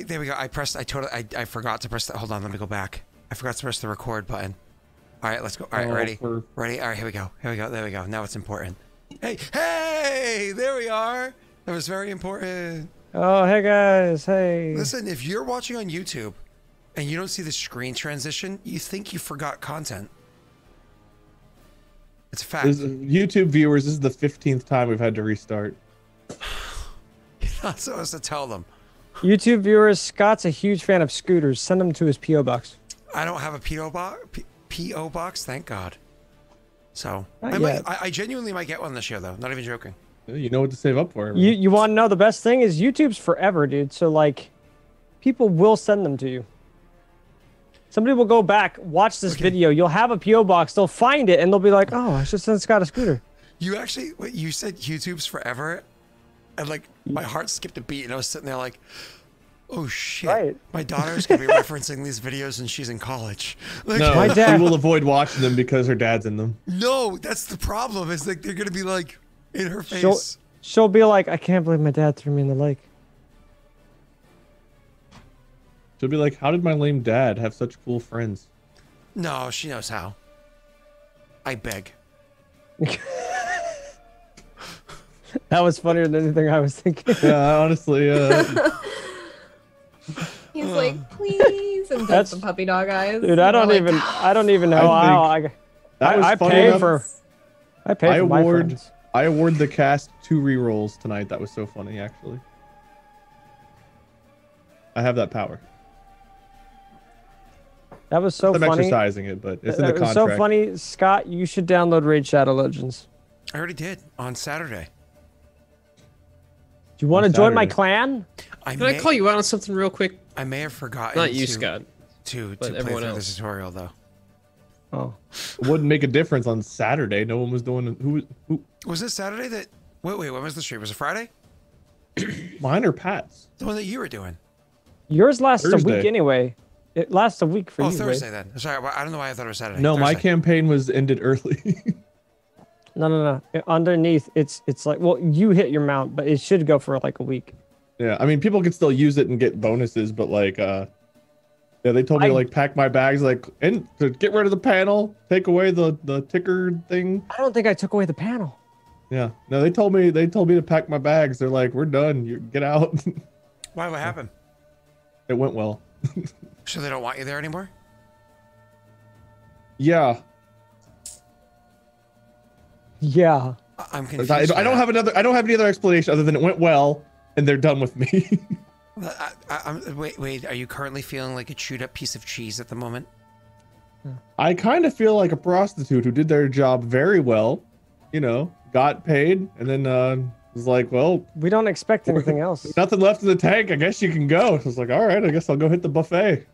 There we go. I forgot to press that. Hold on, let me go back. I forgot to press the record button. All right, let's go. All right, ready? Ready? All right, here we go. Here we go. There we go. Now it's important. Hey, there we are. That was very important. Oh, hey guys, hey. Listen, if you're watching on YouTube and you don't see the screen transition, you think you forgot content. It's a fact. YouTube viewers, this is the 15th time we've had to restart. You're not supposed to tell them. YouTube viewers, Scott's a huge fan of scooters. Send them to his P.O. box. I don't have a P.O. box, thank God. So, I genuinely might get one this year, though. Not even joking. You know what to save up for. You want to know the best thing is YouTube's forever, dude. So, like, people will send them to you. Somebody will go back, watch this video. You'll have a P.O. box. They'll find it, and they'll be like, oh, I should send Scott a scooter. You actually, you said YouTube's forever, and, like, my heart skipped a beat, and I was sitting there like, oh, shit. Right. My daughter's going to be referencing these videos, and she's in college. Like, no, my dad will avoid watching them because her dad's in them. No, that's the problem. Is like they're going to be, like, in her face. She'll be like, I can't believe my dad threw me in the lake. She'll be like, how did my lame dad have such cool friends? No, she knows how. I beg. That was funnier than anything I was thinking. Yeah, honestly, He's like, please, and that's the puppy dog eyes. Dude, I don't even know how I pay for my friends. I award the cast 2 rerolls tonight. That was so funny, actually. I have that power. That was so funny. I'm exercising it, but it's in the contract. So funny, Scott. You should download Raid Shadow Legends. I already did on Saturday. Do you want to join my clan? Can I call you out on something real quick? I may have forgotten. Not you, Scott. To play through the tutorial, though. Oh. It wouldn't make a difference on Saturday. No one was doing. Who was it? Saturday that? Wait. When was the stream? Was it Friday? Mine or Pat's? The one that you were doing. Yours lasts a week anyway. It lasts a week for you. Oh, Thursday then. Sorry, I don't know why I thought it was Saturday. No, Thursday. my campaign was ended early. No. Underneath, it's like, well, you hit your mount, but it should go for like a week. Yeah, I mean, people can still use it and get bonuses, but like, yeah, they told me to like pack my bags, like, and to get rid of the panel, take away the ticker thing. I don't think I took away the panel. Yeah, no, they told me to pack my bags. They're like, we're done. You get out. Why? What happened? It went well. So they don't want you there anymore? Yeah. I'm confused. I don't have any other explanation other than it went well and they're done with me. Wait, are you currently feeling like a chewed up piece of cheese at the moment? I kind of feel like a prostitute who did their job very well, got paid, and then was like, well, we don't expect anything else. Nothing left in the tank. I guess you can go. So I was like, all right, I guess I'll go hit the buffet.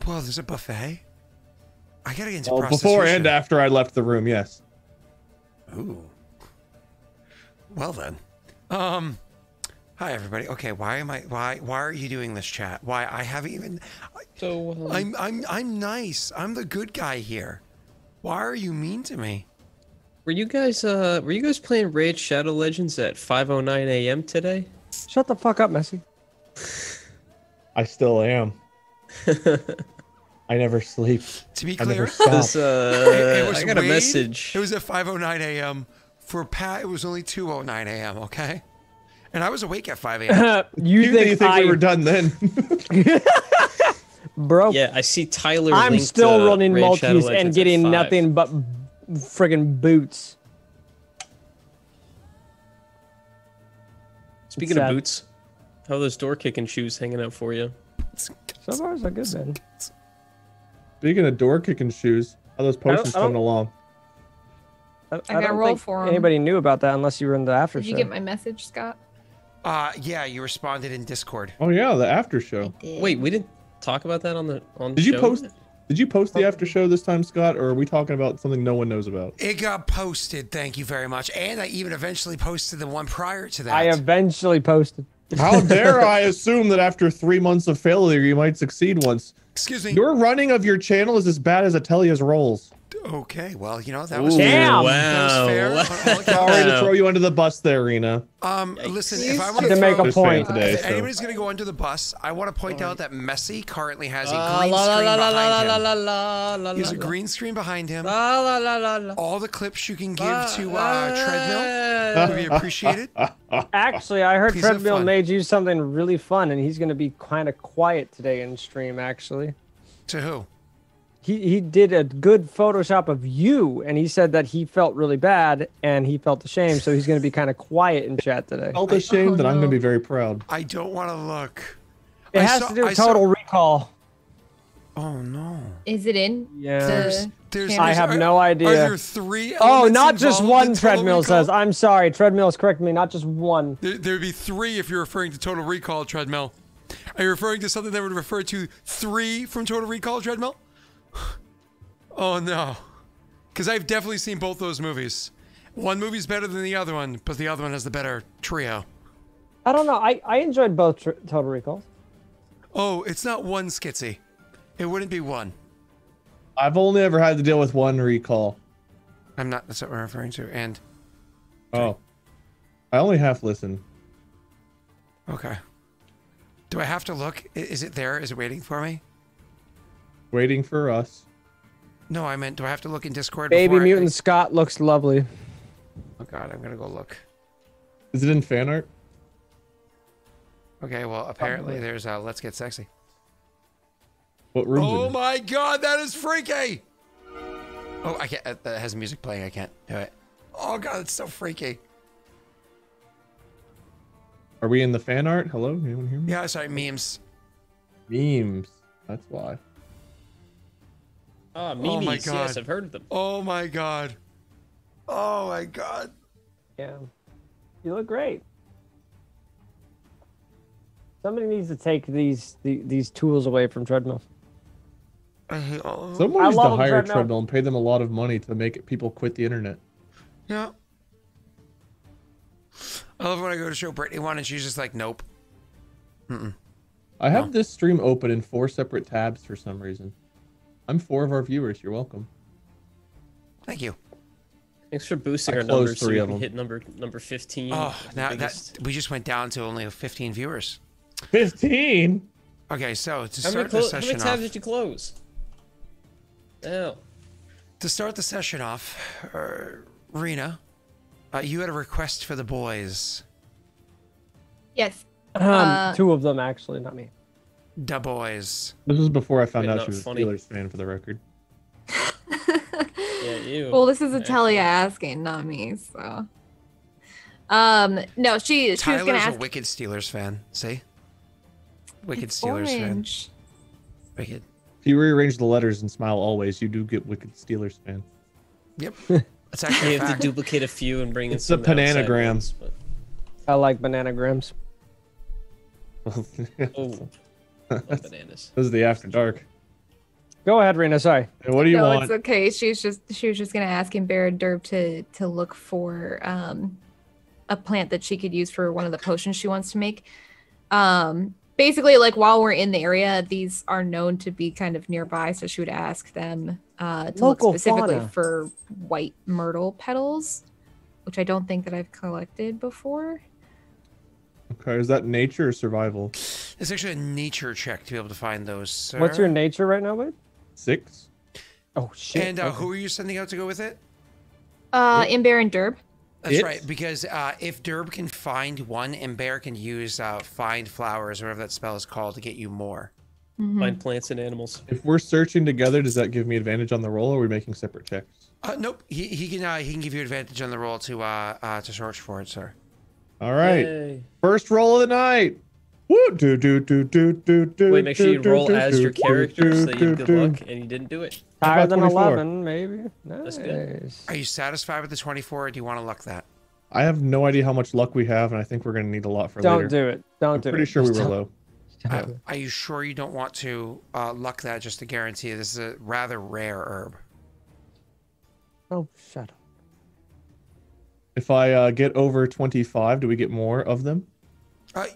Well, there's a buffet? I gotta get into prostitution. Before and after I left the room, yes. Ooh. Well then. Hi everybody. Okay, why are you doing this chat? Why I haven't even I'm nice. I'm the good guy here. Why are you mean to me? Were you guys playing Raid Shadow Legends at 5:09 a.m. today? Shut the fuck up, Messi. I still am. I never sleep. To be clear, I got a message. It was at 5:09 a.m. For Pat, it was only 2:09 a.m. Okay, and I was awake at 5 a.m. you think we were done then? Bro. Yeah, I see Tyler. I'm still running multis and getting nothing but friggin' boots. Speaking of boots, how are those door kicking shoes hanging out for you? Some bars are good, man. Speaking of door kicking shoes, how those potions coming along? I got to roll for them. Anybody knew about that unless you were in the after show. Did you get my message, Scott? Yeah, you responded in Discord. Oh yeah, the after show. Wait, we didn't talk about that on the Did you post? Did you post the after show this time, Scott, or are we talking about something no one knows about? It got posted, thank you very much. And I even eventually posted the one prior to that. I eventually posted. How dare I assume that after 3 months of failure, you might succeed once? Excuse me. Your running of your channel is as bad as Atelia's rolls. Okay, well, you know, that was Ooh, fair. Damn. That was fair. Wow. On all accounts. Sorry to throw you under the bus there, Rena. Listen, You if I should want to make a Just fan point. today, if so. anybody's going to go under the bus, I want to point out that Messi currently has a La green la screen la la behind la him. la la la. He has a green screen behind him. La la la la la. All the clips you can give to Treadmill would be appreciated. Actually, I heard Piece of Treadmill fun. made you something really fun, and he's going to be kind of quiet today in stream, actually. To who? He did a good Photoshop of you, and he said that he felt really bad, and he felt ashamed, so he's going to be kind of quiet in chat today. Felt ashamed, and I'm going to be very proud. I don't want to look. It I has saw- to do I with saw- Total Recall. Oh, no. Is it in? Yeah. I have are- no idea. Are there 3 Oh, elements not just involved one, in Total Treadmill Recall? says. I'm sorry, Treadmill's correcting me, not just one. There would be 3 if you're referring to Total Recall, Treadmill. Are you referring to something that would refer to 3 from Total Recall, Treadmill? Oh, no. Because I've definitely seen both those movies. One movie's better than the other one, but the other one has the better trio. I don't know. I enjoyed both Total Recalls. Oh, it's not one Skitsy. It wouldn't be one. I've only ever had to deal with one recall. I'm not, that's what we're referring to. And, Oh. I only half listened. okay. Do I have to look? Is it there? Is it waiting for me? Waiting for us. No, I meant, do I have to look in Discord Baby before Mutant Scott looks lovely. Oh, God, I'm going to go look. Is it in fan art? Okay, well, apparently there's Let's Get Sexy. What room Oh is it? my God, that is freaky! Oh, I can't. That has music playing. I can't do it. Oh God, it's so freaky. Are we in the fan art? Hello? Anyone hear me? Yeah, sorry, memes. Memes. That's why. Ah, Oh my memes. God. Yes, I've heard of them. Oh my God. Oh my God. Yeah. You look great. Somebody needs to take these tools away from Treadmill. I hate all of them. Someone I needs to love hire Treadmill. Treadmill and pay them a lot of money to make people quit the internet. Yeah. I love when I go to show Brittany one and she's just like, nope. I have this stream open in 4 separate tabs for some reason. I'm 4 of our viewers. You're welcome. Thank you. Thanks for boosting I our closed numbers so 3 we of can them. hit number 15. Oh, the now biggest. that we just went down to only 15 viewers. 15? Okay, so to How many, start the how many session tabs off, did you close? Oh. to start the session off, Rena, you had a request for the boys. Yes. 2 of them actually, not me. Da boys. This was before I found Wait, out not she was a funny. Steelers fan, for the record. Yeah, you. Well, this is Atelia asking, not me. So, no, she was Tyler's gonna a ask. wicked Steelers fan. See? Wicked It's Steelers orange. fan. Wicked. If you rearrange the letters and smile always, you do get wicked Steelers fan. Yep. That's actually You a have to fact. duplicate a few and bring in It's the some outside Pananagram. ones, but- I like bananagrams. Oh, love bananas. This is the After Dark. Go ahead, Rena. Sorry. Hey, what do you No, want? it's okay. She was just gonna ask him Barrett Derb to look for a plant that she could use for one of the potions she wants to make. Basically, like while we're in the area, these are known to be kind of nearby, so she would ask them to Local look specifically fauna. for white myrtle petals, which I don't think that I've collected before. Okay, is that nature or survival? It's actually a nature check to be able to find those. Sir. What's your nature right now, babe? 6? Oh shit. And okay. who are you sending out to go with it? In Baron Derb. That's It? right, because if Derb can find one, and Bear can use find flowers, or whatever that spell is called, to get you more. Find plants and animals. If we're searching together, does that give me advantage on the roll, or are we making separate checks? Nope, he can give you advantage on the roll to search for it, sir. All right. Yay. First roll of the night. Woo! Do, do, do, do, do, do, Wait, make sure you do, roll do, as do, your do, character so that you have do, good do. luck, and you didn't do it. Higher about than 24? 11, maybe. That's Nice. good. Are you satisfied with the 24, or do you want to luck that? I have no idea how much luck we have, and I think we're going to need a lot for Don't later. do it. Don't I'm do it. pretty sure we Just were don't- low. Are you sure you don't want to luck that just to guarantee this is a rather rare herb? Oh, shut up. If I get over 25, do we get more of them?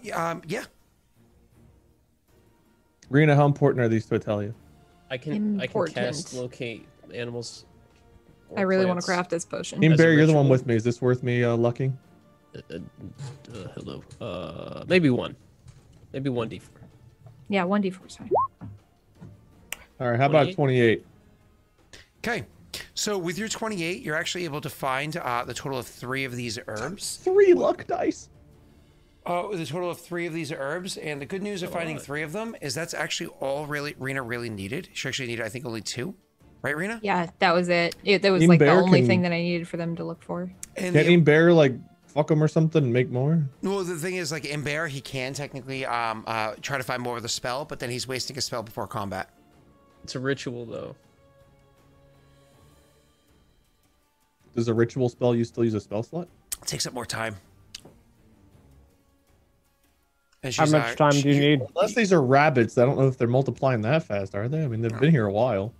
Yeah. Rena, how important are these to Italia? I can cast Important. locate animals I really want to plants. craft this potion. Team As a Bear, you're the one ritual. with me. Is this worth me lucking? Hello. Maybe one. Maybe 1d4. Yeah, 1d4 is fine. All right, how about 28? Okay. So with your 28, you're actually able to find the total of 3 of these herbs. 3 luck dice. The total of 3 of these herbs, and the good news of finding 3 of them is that's actually all Rena really needed. She actually needed, I think, only 2. Right, Rena? Yeah, that was it. That was Team like the Bear only can- thing that I needed for them to look for. And Can't Team Bear like fuck him or something and make more? well, the thing is, like in Bear, he can technically try to find more of the spell, but then he's wasting a spell before combat. It's a ritual, though. Does a ritual spell you still use a spell slot? It takes up more time. And How she's, much time do you need? Unless these are rabbits, I don't know if they're multiplying that fast, are they? I mean, they've been here a while.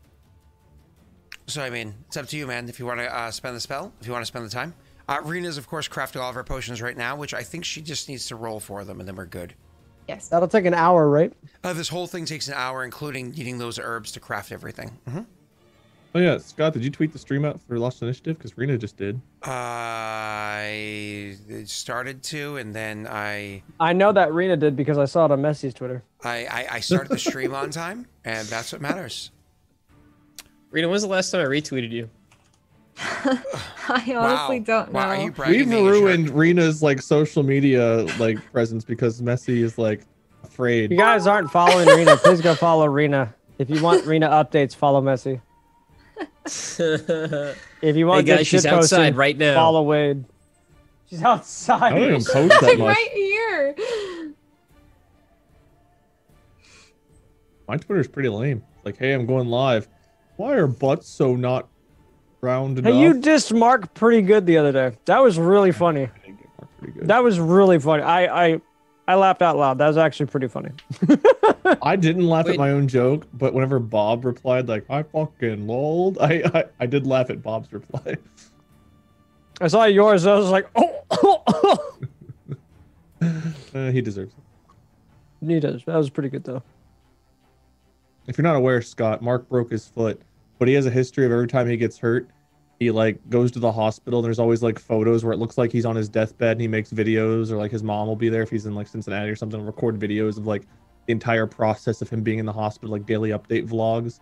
So, I mean, it's up to you, man, if you want to spend the spell, if you want to spend the time. Rena's, of course, crafting all of her potions right now, which I think she just needs to roll for them, and then we're good. Yes. That'll take an hour, right? This whole thing takes an hour, including needing those herbs to craft everything. Oh yeah, Scott, did you tweet the stream out for Lost Initiative? Because Rena just did. I started to, and then I know that Rena did because I saw it on Messi's Twitter. I started the stream on time, and that's what matters. Rena, when's the last time I retweeted you? I honestly don't know. Wow, are you bragging We've being a ruined jerk? Rena's like social media like presence because Messi is like afraid. You guys aren't following Rena. Please go follow Rena. If you want Rena updates, follow Messi. If you want Hey guys, good she's shit outside posting, right now. follow Wade. She's outside. I don't even post that I'm much. right here. My Twitter's pretty lame. Like, hey, I'm going live. Why are butts so not round enough? Hey, you dissed Mark pretty good the other day. That was really funny. Pretty good. That was really funny. I laughed out loud. That was actually pretty funny. I didn't laugh at Wait. my own joke, but whenever Bob replied like I fucking lolled, I did laugh at Bob's reply. I saw yours. I was like, oh. He deserves it. He does. That was pretty good though. If you're not aware, Scott, Mark broke his foot, but he has a history of every time he gets hurt, he like goes to the hospital. And there's always like photos where it looks like he's on his deathbed and he makes videos, or like his mom will be there if he's in like Cincinnati or something, record videos of like the entire process of him being in the hospital, like daily update vlogs.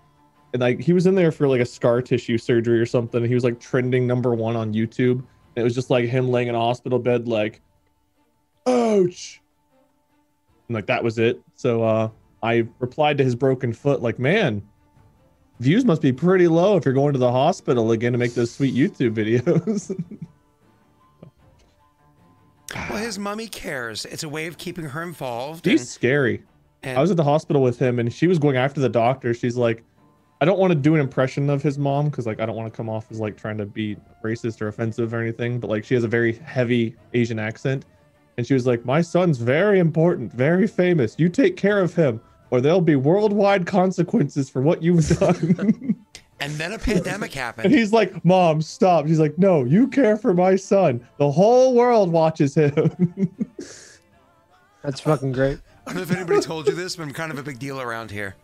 And like he was in there for like a scar tissue surgery or something. And he was like trending #1 on YouTube. And it was just like him laying in a hospital bed, like, ouch. And like that was it. So I replied to his broken foot, like, man, views must be pretty low if you're going to the hospital again to make those sweet YouTube videos. Well, his mummy cares. It's a way of keeping her involved. He's scary. I was at the hospital with him and she was going after the doctor. She's like, I don't want to do an impression of his mom because like I don't want to come off as like trying to be racist or offensive or anything, but like she has a very heavy Asian accent. And she was like, my son's very important, very famous. You take care of him or there'll be worldwide consequences for what you've done. And then a pandemic happened. And he's like, Mom, stop. She's like, no, you care for my son. The whole world watches him. That's fucking great. I don't know if anybody told you this, but I'm kind of a big deal around here.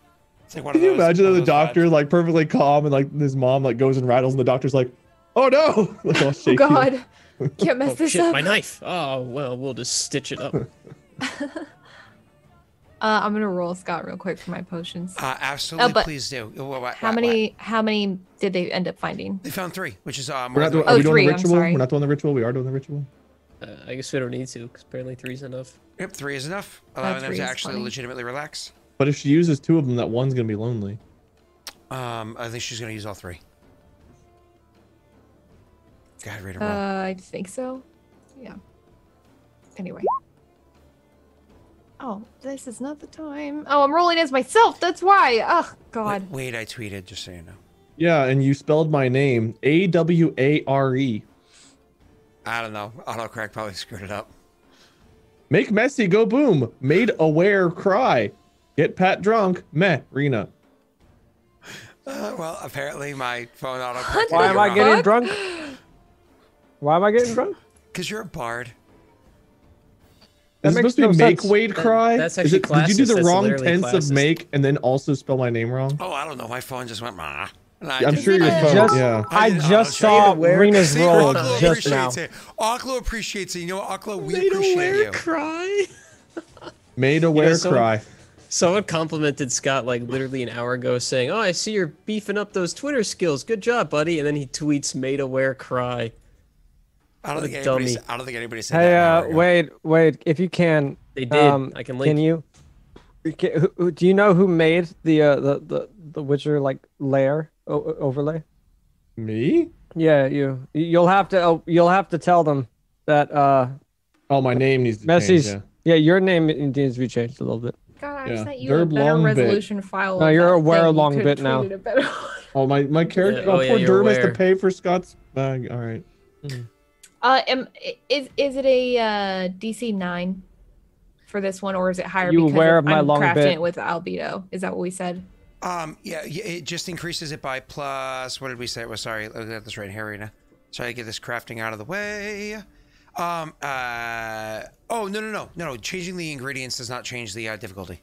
It's like one Can of you those, imagine one the of those doctor vibes. like perfectly calm and like his mom like goes and rattles and the doctor's like, oh no. Like, all Oh shaky. God. Can't mess Oh this shit, up. my knife. Oh, well, we'll just stitch it up. I'm gonna roll Scott real quick for my potions. Absolutely, but please do. How many did they end up finding? They found 3, which is more We're not than doing, what- are we doing 3, the I'm ritual? sorry. We're not doing the ritual. We are doing the ritual. I guess we don't need to, because apparently 3's enough. Yep, 3 is enough. Allowing them 3 to is actually funny. legitimately relax. But if she uses 2 of them, that one's gonna be lonely. I think she's gonna use all 3. Go ahead, read a roll. I think so. Yeah. Anyway. Oh, this is not the time. Oh, I'm rolling as myself. That's why. Oh God. Wait, I tweeted, just so you know. Yeah, and you spelled my name Aware. I don't know. Autocorrect probably screwed it up. Make Messi go boom. Made aware cry. Get Pat drunk. Meh, Rena. Well, apparently my phone autocorrected. Why am I getting drunk? Why am I getting drunk? Because you're a bard. That Is it makes supposed to be no make sense. Wade cry? That's Is actually Did you do classist. the That's wrong literally tense of classist. make and then also spell my name wrong? Oh, I don't know. My phone just went, "Mah." I'm sure your phone. Just- Yeah. I didn't- just I'll saw Where- Rena's See, roll Aklo just now. appreciates it. Aklo appreciates it. You know what, Aklo? We Made appreciate aware you. cry. Made aware someone- cry. Someone complimented Scott like literally an hour ago, saying, "Oh, I see you're beefing up those Twitter skills. Good job, buddy." And then he tweets, "Made aware cry." I don't What think a anybody. dummy. I don't think anybody said Hey, that. an hour ago. wait, if you can. They did. I can link. Can you? Do you know who made the Witcher like layer overlay? Me? Yeah, you. You'll have to tell them that Oh, my name needs to Messi's. change. Yeah, your name needs to be changed a little bit. God, I Yeah. sent you a Derb better long bit. resolution file. No, of you're that aware thing. You long could've bit now. tweeted it better. Oh, my character. Yeah, oh, Oh, yeah, poor you're Derm has to aware. pay for Scott's bag. All right. Is it a DC 9 for this one, or is it higher You because aware of my I'm long crafting bit? it with albedo? Is that what we said? Yeah, it just increases it by plus. What did we say? Well, sorry, look at this right here, Rena. Try to get this crafting out of the way. Oh no. Changing the ingredients does not change the difficulty.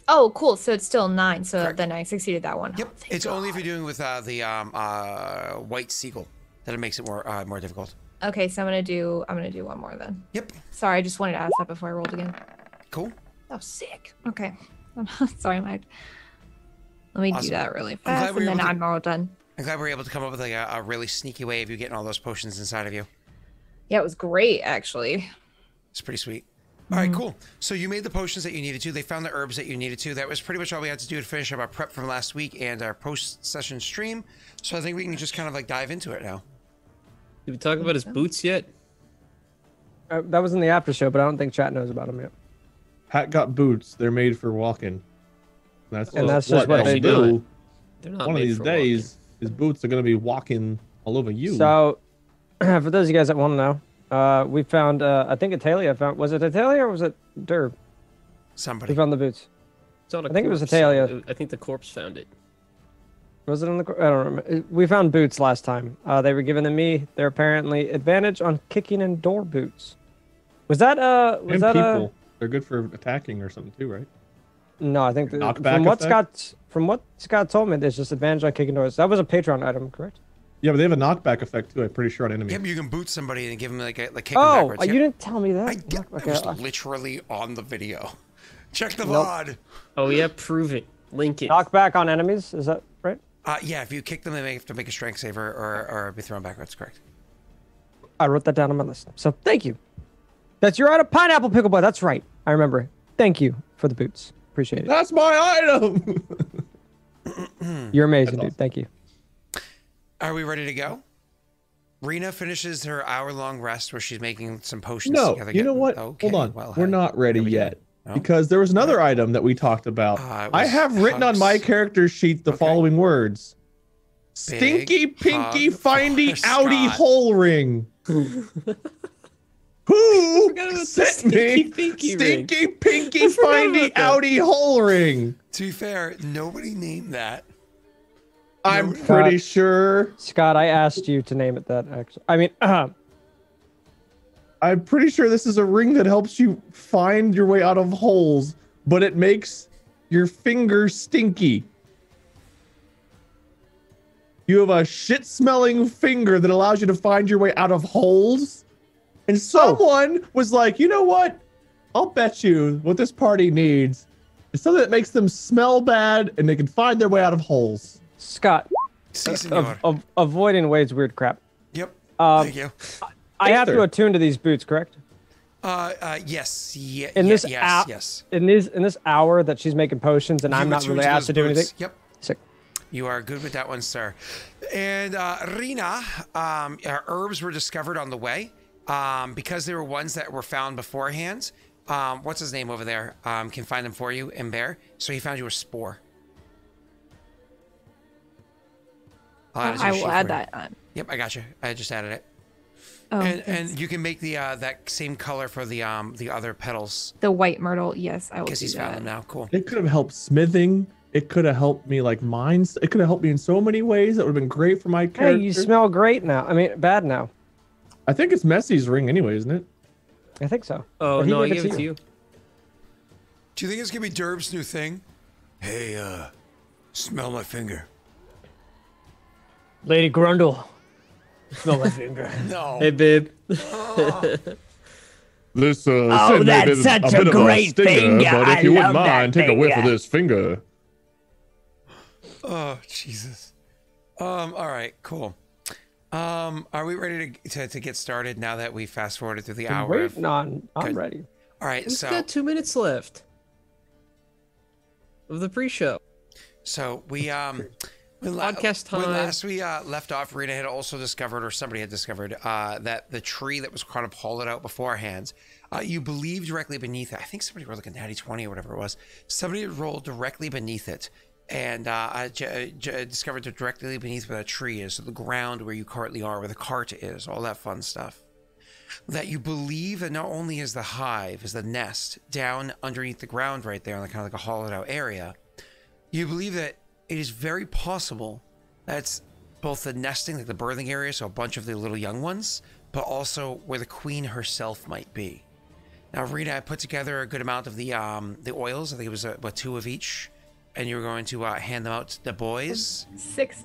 Oh, cool. So it's still 9. So Correct. then I succeeded that one. Yep. Oh, thank It's only if God. you're doing with the white seagull that it makes it more difficult. Okay, so I'm gonna do one more then. Yep. Sorry, I just wanted to ask that before I rolled again. Cool. That was sick. Okay. Sorry, Mike. Let me Awesome. do that really glad fast, we were and then able to- I'm all done. I'm glad we were able to come up with like a really sneaky way of you getting all those potions inside of you. Yeah, it was great actually. It's pretty sweet. All right, cool. So you made the potions that you needed to. They found the herbs that you needed to. That was pretty much all we had to do to finish up our prep from last week and our post-session stream. So I think we can just kind of like dive into it now. Did we talk about his boots yet? That was in the after show, but I don't think chat knows about him yet. Pat got boots. They're made for walking. That's just what they do. They're not One of made these for days, his boots are gonna be walking all over you. So, for those of you guys that want to know, we found. I think Italia found. Was it Italia or was it Derb? Somebody. We found the boots. It's on a I think it was corpse. Italia. I think the corpse found it. Was it on the? I don't remember. We found boots last time. They were given to me. They're apparently advantage on kicking in door boots. Was that Was and that people, they're good for attacking or something too, right? No, I think Knockback from what Scott told me, there's just advantage on kicking doors. That was a Patreon item, correct? Yeah, but they have a knockback effect too. I'm pretty sure on enemies. Yep, you can boot somebody and give them like kick them Oh, backwards. you Yep. didn't tell me that. It was literally on the video. Check the Nope. VOD. Oh yeah, prove it. Link it. Knockback on enemies. Is that right? Yeah, if you kick them, they may have to make a strength save or be thrown backwards. Correct. I wrote that down on my list. So thank you. That's you're out of pineapple pickle boy. That's right. I remember. Thank you for the boots. Appreciate it. That's my item. You're amazing, That's dude. Thank you. Are we ready to go? Rena finishes her hour-long rest where she's making some potions No, together. you know what? Okay, Hold on. well, We're hi. not ready Here we go. yet. No? Because there was another item that we talked about. It I was have written on my hugs. character sheet the Okay. following words. Big Stinky Pinky hug Findy for Outy Scott. Hole Ring. Who sent me Stinky Pinky Findy Outy Hole Ring? To be fair, nobody named that. I'm pretty sure. Scott, I asked you to name it that. Actually, I mean, I'm pretty sure this is a ring that helps you find your way out of holes, but it makes your fingers stinky. You have a shit-smelling finger that allows you to find your way out of holes. And someone was like, you know what? I'll bet you what this party needs is something that makes them smell bad and they can find their way out of holes. Scott, Si, senor. avoiding Wade's weird crap. Yep. Um, Thank you. I have to Ether. attune to these boots, correct? Yes. Yeah, In this yes, app, yes. in this hour that she's making potions, and I'm You not attune really to asked to those do anything. boots. Yep. Sick. You are good with that one, sir. And Rena, our herbs were discovered on the way because they were ones that were found beforehand. What's his name over there? Can find them for you in Bear. So he found you a spore. I will add that on. Yep, I got you. I just added it. Oh, And you can make the that same color for the other petals the white myrtle. Yes, I will because do he's found them that. now. Cool. It could have helped smithing. It could have helped me like mines. It could have helped me in so many ways. That would have been great for my character. Hey, you smell great now. I mean, bad now. I think it's Messi's ring anyway, isn't it? I think so. Oh But he no, I gave gave it to you. Do you think it's gonna be Derb's new thing? Hey, smell my finger. Lady Grundle. Smell my finger. No. Hey, babe. This Oh, sin may that's be such a a bit of a great stinger, finger. but I if you wouldn't love that mind, take a whiff of finger. this finger. Oh, Jesus. All right, cool. Are we ready to get started now that we fast forwarded through the hour? Waiting on. I'm Good. ready. All right, We've so got 2 minutes left of the pre-show. we Podcast time. When last we left off, Rita had also discovered, or somebody had discovered, that the tree that was kind of hollowed out beforehand, you believe directly beneath it. I think somebody rolled like a natty 20 or whatever it was. Somebody had rolled directly beneath it, and discovered that directly beneath where that tree is, so the ground where you currently are, where the cart is, all that fun stuff. That you believe that not only is the hive, is the nest down underneath the ground right there, in kind of like a hollowed out area, you believe that it is very possible that's both the nesting, like the birthing area, so a bunch of the little young ones, but also where the queen herself might be. Now, Rita, I put together a good amount of the oils. I think it was 2 of each, and you were going to hand them out to the boys. 6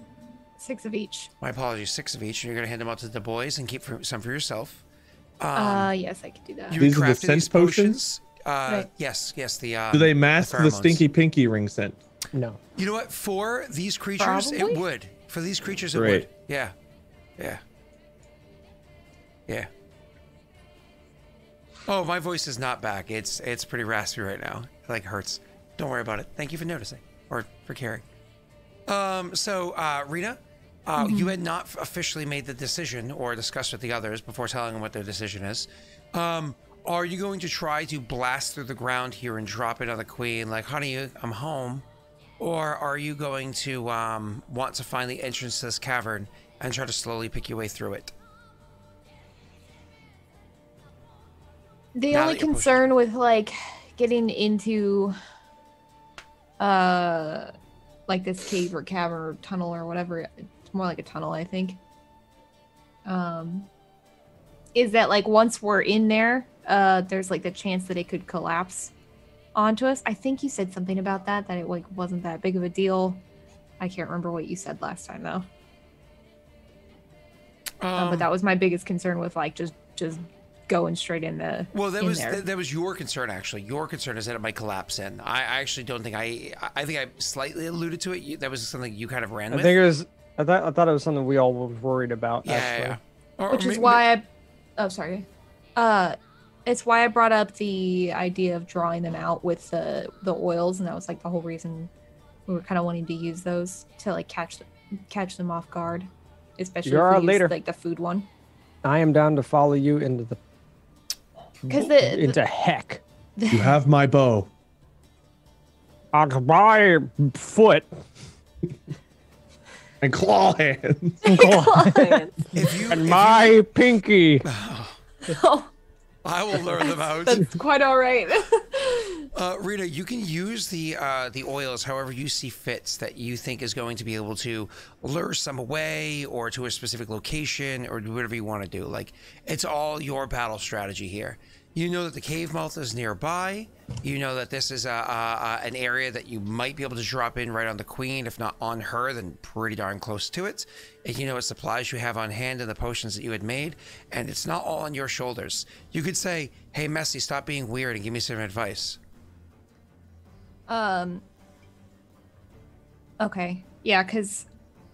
of each. My apologies, 6 of each, and you're going to hand them out to the boys and keep some for yourself. Yes, I could do that. You These are the crafted scent these potions? Right. Yes. The Do they mask the pheromones. stinky pinky ring scent? No. You know what? For these creatures, Probably? it would. For these creatures, it Great. would. Yeah. Oh, my voice is not back. It's pretty raspy right now. It like hurts. Don't worry about it. Thank you for noticing or for caring. So Rita, you had not officially made the decision or discussed with the others before telling them what their decision is. Are you going to try to blast through the ground here and drop it on the queen, like, honey, I'm home? Or are you going to want to find the entrance to this cavern and try to slowly pick your way through it? The Now only that you're concern with like getting into like this cave or cavern or tunnel or whatever, it's more like a tunnel, I think. Is that like once we're in there, there's like the chance that it could collapse onto us. I think you said something about that it like wasn't that big of a deal. I can't remember what you said last time though. But that was my biggest concern with like just going straight in the that was your concern. Actually, your concern is that it might collapse in. I actually don't think I think I slightly alluded to it. That was something you kind of ran with. I think it was. I thought it was something we all were worried about. Yeah. Which is why it's why I brought up the idea of drawing them out with the oils, and that was like the whole reason we were kind of wanting to use those to like catch them off guard, especially if we use, like the food one. I am down to follow you into the heck. You have my bow. My foot. And claw hands. And my pinky. Oh, I will lure them out. that's quite all right. Rita, you can use the oils however you see fits that you think is going to be able to lure some away or to a specific location or whatever you want to do. Like, it's all your battle strategy here. You know that the cave mouth is nearby. You know that this is an area that you might be able to drop in right on the queen. If not on her, then pretty darn close to it. And you know what supplies you have on hand and the potions that you had made. And it's not all on your shoulders. You could say, hey, Messy, stop being weird and give me some advice. Okay. Yeah, because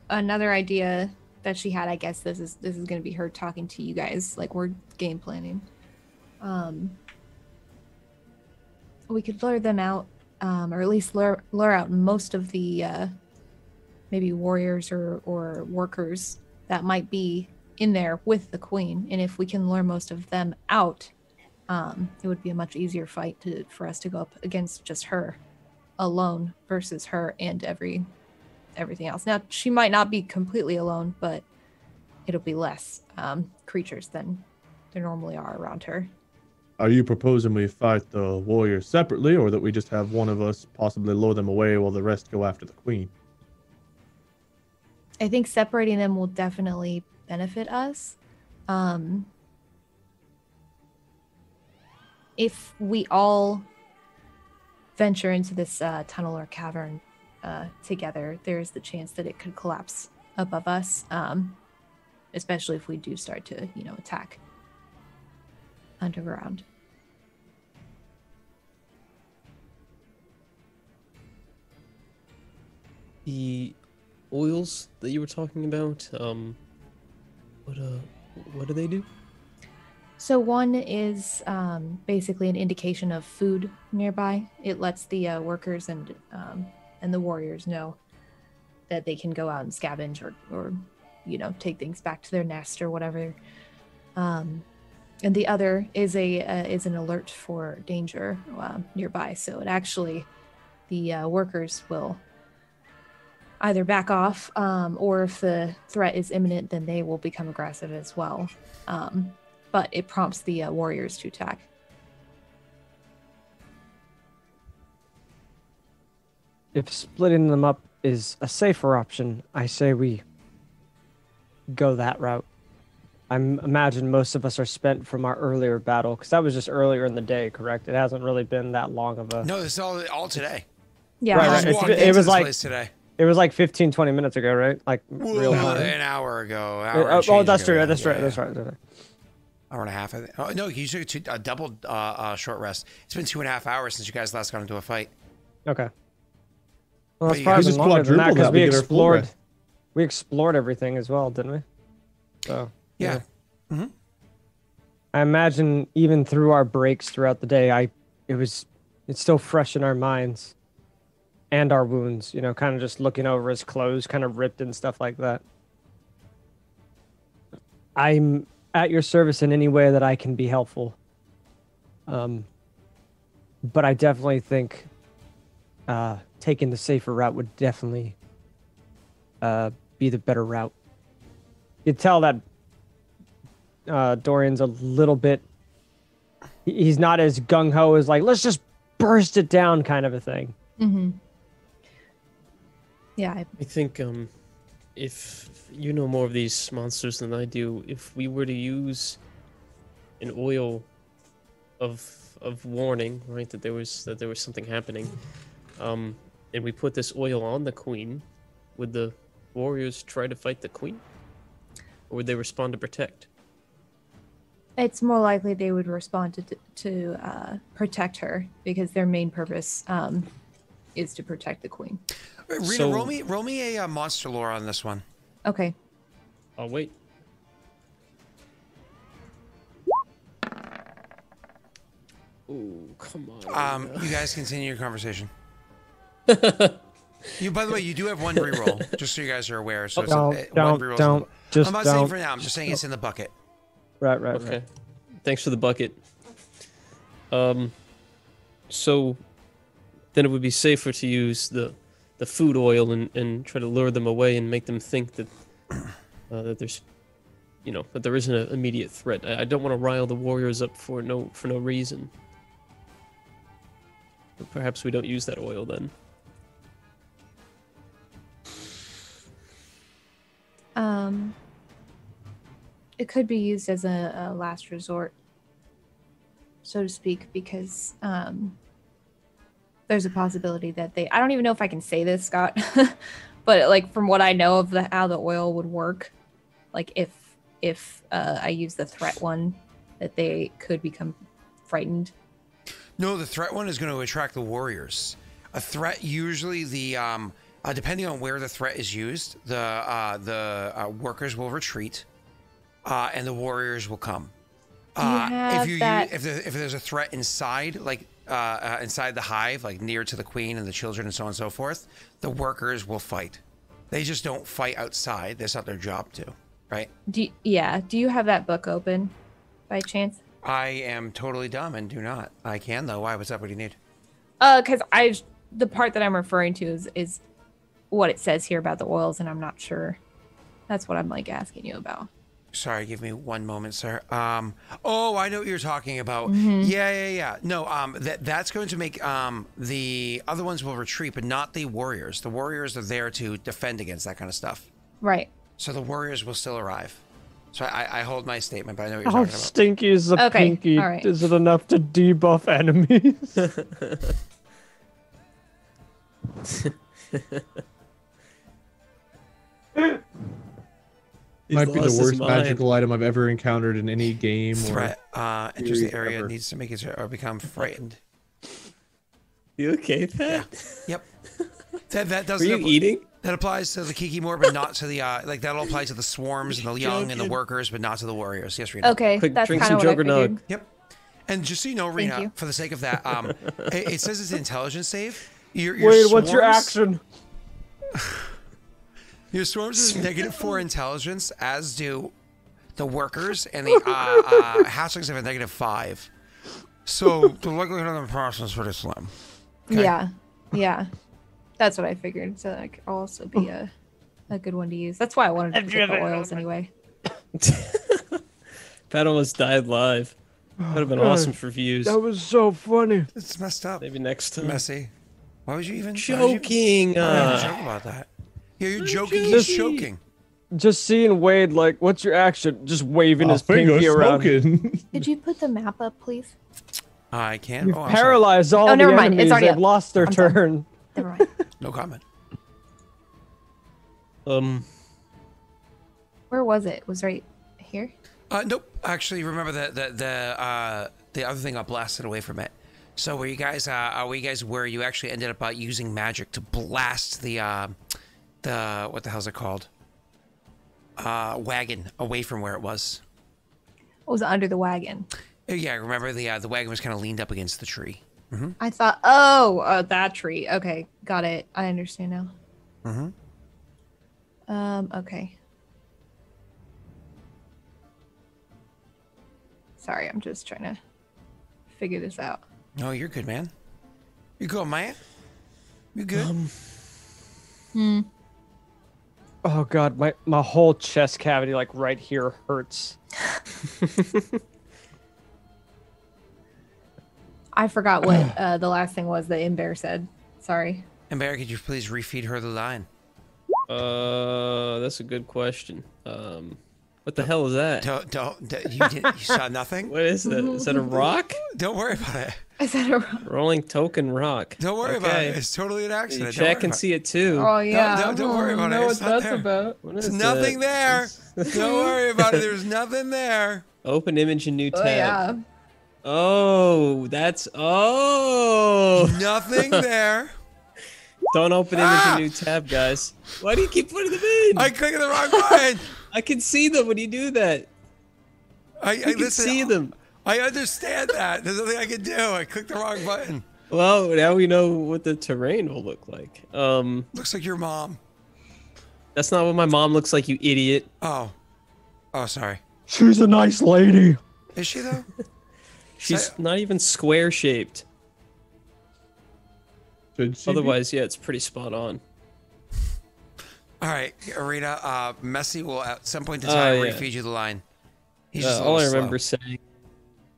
another idea that she had, I guess this is going to be her talking to you guys, like we're game planning. We could lure them out, or at least lure out most of the maybe warriors or workers that might be in there with the queen. And if we can lure most of them out, it would be a much easier fight for us to go up against just her alone versus her and everything else. Now, she might not be completely alone, but it'll be less creatures than there normally are around her. Are you proposing we fight the warriors separately, or that we just have one of us possibly lure them away while the rest go after the queen? I think separating them will definitely benefit us. If we all venture into this tunnel or cavern together, there's the chance that it could collapse above us, especially if we do start to, attack underground. The oils that you were talking about, what do they do? So one is basically an indication of food nearby. It lets the workers and the warriors know that they can go out and scavenge or take things back to their nest or whatever. And the other is is an alert for danger nearby. So it actually, the workers will either back off, or if the threat is imminent, then they will become aggressive as well. But it prompts the warriors to attack. If splitting them up is a safer option, I say we go that route. I imagine most of us are spent from our earlier battle, because that was just earlier in the day, correct? It hasn't really been that long of a... No, this is all today. Yeah. Right. It was like today. It was like 15, 20 minutes ago, right? Like real time. An hour ago. That's true. That's right. Hour and a half. I think. Oh no, you took a double short rest. It's been 2.5 hours since you guys last got into a fight. Okay. Well, that's But probably just longer than that, because quadrupled that. we explored everything as well, didn't we? So Yeah. Mm-hmm. I imagine even through our breaks throughout the day, it's still fresh in our minds and our wounds. Kind of just looking over his clothes, kind of ripped and stuff like that. I'm at your service in any way that I can be helpful. But I definitely think taking the safer route would definitely be the better route. You tell that Dorian's a little bit... He's not as gung-ho as like, let's just burst it down kind of a thing. Mm-hmm. Yeah. I think if you know more of these monsters than I do, if we were to use an oil of warning, right, that there was something happening, and we put this oil on the queen, would the warriors try to fight the queen, or would they respond to protect? It's more likely they would respond to protect her, because their main purpose is to protect the queen. Rena, roll me a monster lore on this one. Okay. I'll wait. Ooh, come on. You guys continue your conversation. By the way, you do have one reroll, just so you guys are aware. So one reroll. I'm not saying for now. I'm just saying it's in the bucket. Right. Okay. Thanks for the bucket. So then it would be safer to use the food oil and try to lure them away and make them think that that there's, that there isn't an immediate threat. I don't want to rile the warriors up for no reason. But perhaps we don't use that oil then. It could be used as a last resort, so to speak, because there's a possibility that I don't even know if I can say this, Scott, but like from what I know of how the oil would work, like if I use the threat one, that they could become frightened. No, the threat one is going to attract the warriors. A threat, usually depending on where the threat is used, the workers will retreat, and the warriors will come. If there's a threat inside, like inside the hive, like near to the queen and the children and so on and so forth, the workers will fight. They just don't fight outside. That's not their job to, right? Do you have that book open by chance? I am totally dumb and do not. I can though. Why? What's up? What do you need? Because the part that I'm referring to is what it says here about the oils, and I'm not sure. That's what I'm like asking you about. Sorry, give me one moment, sir. Oh, I know what you're talking about. Mm-hmm. Yeah. No, that's going to make the other ones will retreat, but not the warriors. The warriors are there to defend against that kind of stuff. Right. So the warriors will still arrive. So I hold my statement, but I know what you're How talking about. stinky is the pinky? All right. Is it enough to debuff enemies? Might be the lost his worst mind. magical item I've ever encountered in any game. Threat. Enters the series area. ever. Needs to make it or become frightened. You okay, Pat? Yep. That Were doesn't. you eating? That applies to the Kikimor, but not to the like. That'll apply to the swarms and the young and the Joking. workers, but not to the warriors. Yes, Rena. Okay, Quick, that's drink kind of some what I Juggernog. figured. Yep. And just so you know, Rena, you. for the sake of that, it says it's an intelligence save. Your Wait, what's your swarms- action? Your swarms is -4 intelligence, as do the workers, and the hatchlings have a -5. So the likelihood of them passing is pretty slim. Okay. Yeah. That's what I figured. So that could also be a good one to use. That's why I wanted to get the oils anyway. Pat almost died live. Would have been awesome for views. That was so funny. It's messed up. Maybe next time. Messy. Why would you even Joking. Why would you joke about that? Yeah, you're joking. He's joking. joking. Just seeing Wade, like, what's your action? Just waving his Bingo, pinky around. smoking. Could you put the map up, please? I can. You've Oh, I'm sorry. paralyzed all the never mind. It's enemies. already They've up. lost their I'm done. turn. Never mind. No comment. Where was it? Was right here? Nope. Actually, remember the other thing I blasted away from it. So were you guys where you actually ended up using magic to blast the what the hell's it called? Wagon away from where it was. What was under the wagon? Yeah, remember the wagon was kind of leaned up against the tree. I thought, that tree. Okay, got it. I understand now. Okay. Sorry, I'm just trying to figure this out. No, you're good, man. You good, man? You good? Oh god, my whole chest cavity, like right here, hurts. I forgot what the last thing was that Imbear said. Sorry. And Barry, could you please refeed her the line? That's a good question. What the hell is that? You saw nothing? What is that? Is that a rock? Don't worry about it. Is that a rock? Rolling token rock. Don't worry about Okay. it. It's totally an accident. Check and see it too. Oh yeah. Don't worry about it. know It's what not that's there. about. What There's is nothing that? there. Don't worry about it. There's nothing there. Open image in new tab. Oh yeah. Oh, that's Nothing there. Don't open image in new tab, guys. Why do you keep putting them in? I clicked the wrong button. I can see them when you do that. I You can listen. see them. I understand that. There's nothing I can do. I clicked the wrong button. Well, now we know what the terrain will look like. Looks like your mom. That's not what my mom looks like, you idiot. Oh, sorry. She's a nice lady. Is she though? She's not even square shaped. Should she be? Otherwise, yeah, it's pretty spot on. All right, Arena. Messy will at some point in time yeah. refeed you the line. He's just a All I little remember slow. saying,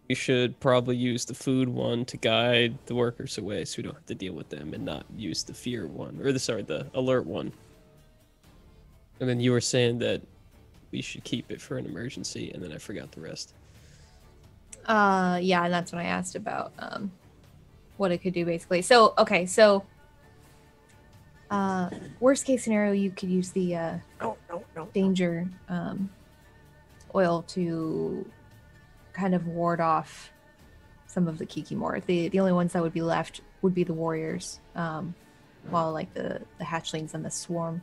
we should probably use the food one to guide the workers away, so we don't have to deal with them, and not use the fear one, or the alert one. And then you were saying that we should keep it for an emergency, and then I forgot the rest. Yeah, and that's when I asked about what it could do basically. So okay, so worst case scenario, you could use the danger oil to kind of ward off some of the Kikimor. The only ones that would be left would be the warriors, while like the hatchlings and the swarm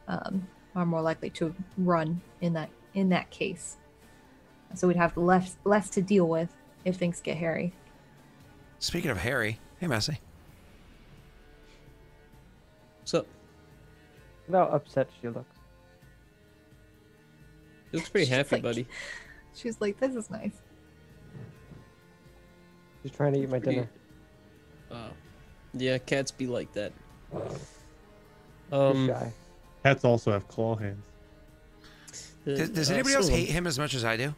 are more likely to run in that case. So we'd have less to deal with if things get hairy. Speaking of Harry, hey Messy. So, Look how upset she looks. you looks pretty She's happy, like- buddy. She's like, this is nice. She's trying to eat my dinner. Yeah, cats be like that. She's shy. Cats also have claw hands. Does anybody else hate him as much as I do?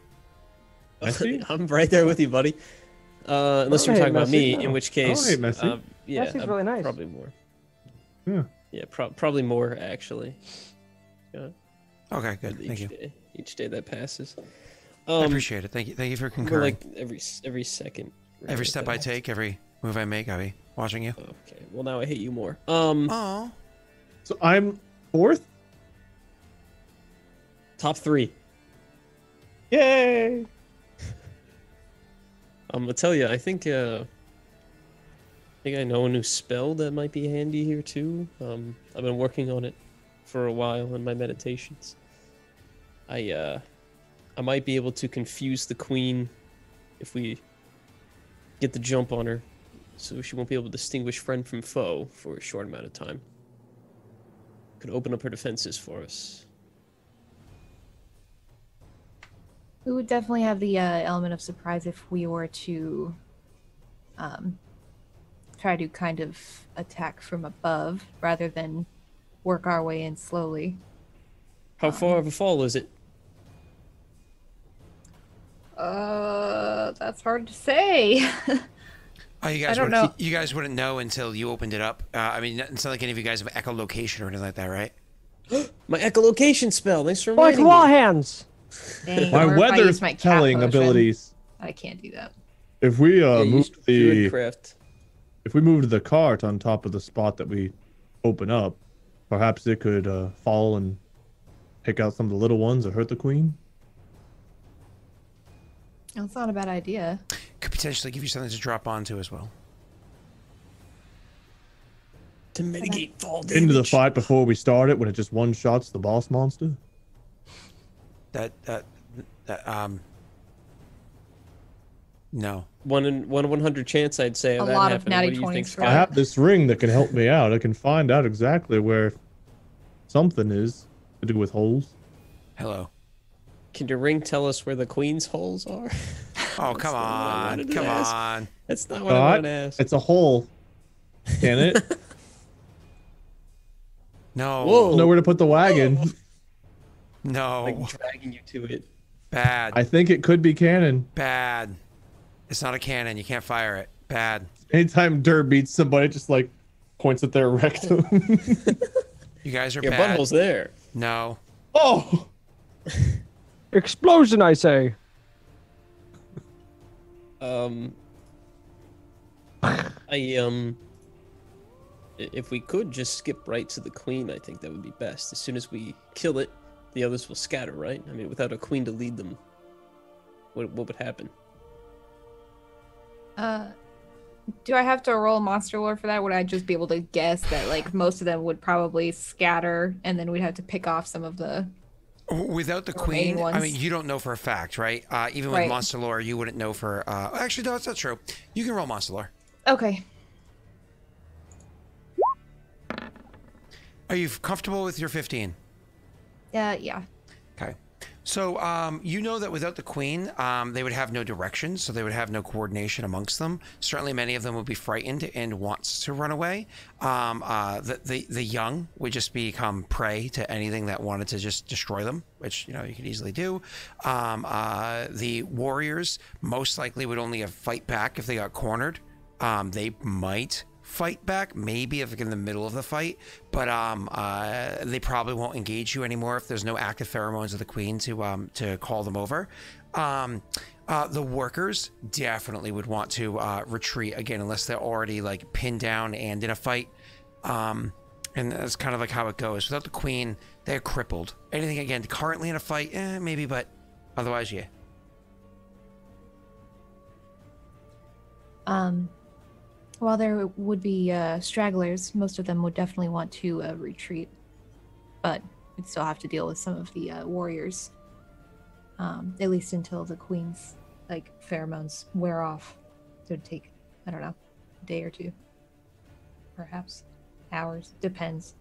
Messy? I'm right there with you, buddy. Unless you're I hate talking about Messy. me, in which I case, hate Messy. yeah, Messy's I'm really nice. Probably more. Yeah. Yeah, probably more actually. Yeah, Okay, good. Thank you. Each day that passes. I appreciate it. Thank you. Thank you for We're concurring. like every second. Every step I take, every move I make, I'll be watching you. Okay. Well, now I hate you more. Oh, So I'm fourth. Top 3. Yay! I'll tell you, I think I know a new spell that might be handy here too. I've been working on it for a while in my meditations. I might be able to confuse the queen if we get the jump on her, so she won't be able to distinguish friend from foe for a short amount of time. Could open up her defenses for us. We would definitely have the element of surprise if we were to try to kind of attack from above rather than work our way in slowly. How far of a fall is it? That's hard to say. Oh, you guys I don't know. You guys wouldn't know until you opened it up. I mean, it's not like any of you guys have echolocation or anything like that, right? My echolocation spell. Thanks for Like reminding claw me. hands. Dang, My or if I weather use my cat telling potion. abilities. I can't do that. If we Yeah, move use the Druidcraft. if we moved the cart on top of the spot that we open up, perhaps it could fall and pick out some of the little ones that hurt the queen. That's not a bad idea. Could potentially give you something to drop onto as well. To mitigate fall damage. Into the fight before we start it, when it just one shots the boss monster. No. One in 100 chance, I'd say. Of A that lot of happening. natty What do you 20s think, for I Scott? have this ring that can help me out. I can find out exactly where something is to do with holes. Hello. Can your ring tell us where the queen's holes are? Oh, come on. Come on. That's not what I wanted to ask. It's a hole. Can it? No. Whoa. Nowhere to put the wagon. No. Like dragging you to it. Bad. I think it could be cannon. Bad. It's not a cannon. You can't fire it. Bad. Anytime Dirt beats somebody, it just like points at their rectum. You guys are Your bad. butthole's there. No. Oh! Explosion, I say. If we could just skip right to the queen, I think that would be best. As soon as we kill it, the others will scatter, right? I mean, without a queen to lead them, what would happen? Do I have to roll monster lore for that? Would I just be able to guess that like most of them would probably scatter, and then we'd have to pick off some of the Without the remaining queen, I ones? mean, you don't know for a fact, right? Even with Right. monster lore, you wouldn't know for. Actually, no, that's not true. You can roll monster lore. Okay. Are you comfortable with your 15? Yeah. Okay. So, you know that without the queen, they would have no direction, so they would have no coordination amongst them. Certainly, many of them would be frightened and wants to run away. The young would just become prey to anything that wanted to just destroy them, which, you know, you could easily do. The warriors most likely would only fight back if they got cornered. They might fight back, maybe if in the middle of the fight, but they probably won't engage you anymore if there's no active pheromones of the queen to call them over. The workers definitely would want to retreat again unless they're already like pinned down and in a fight. And that's kind of like how it goes. Without the queen, they're crippled. Anything again currently in a fight, maybe, but otherwise, yeah. While there would be stragglers, most of them would definitely want to retreat, but we'd still have to deal with some of the warriors, at least until the queen's like pheromones wear off. So it'd take, I don't know, a day or two, perhaps hours, depends.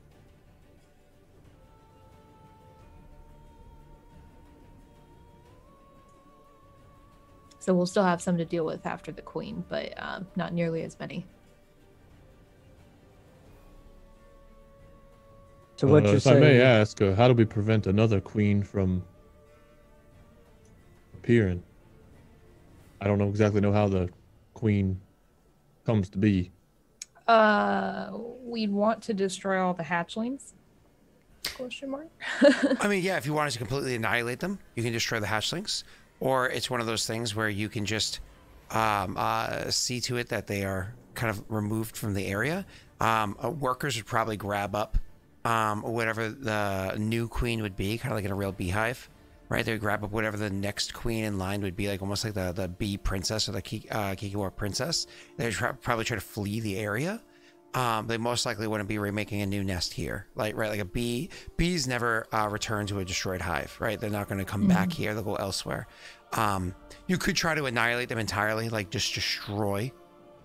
So we'll still have some to deal with after the queen, but not nearly as many. So what you're if I may saying? ask, how do we prevent another queen from appearing? I don't exactly know how the queen comes to be. We'd want to destroy all the hatchlings? Question mark. I mean, yeah, if you wanted to completely annihilate them, you can destroy the hatchlings. Or it's one of those things where you can just see to it that they are kind of removed from the area. Workers would probably grab up whatever the new queen would be, kind of like in a real beehive, right? They would grab up whatever the next queen in line would be, like almost like the bee princess or the Kikimora princess. They'd probably try to flee the area. They most likely wouldn't be remaking a new nest here, like a bees never return to a destroyed hive, right? They're not going to come back here. They'll go elsewhere. You could try to annihilate them entirely, like just destroy.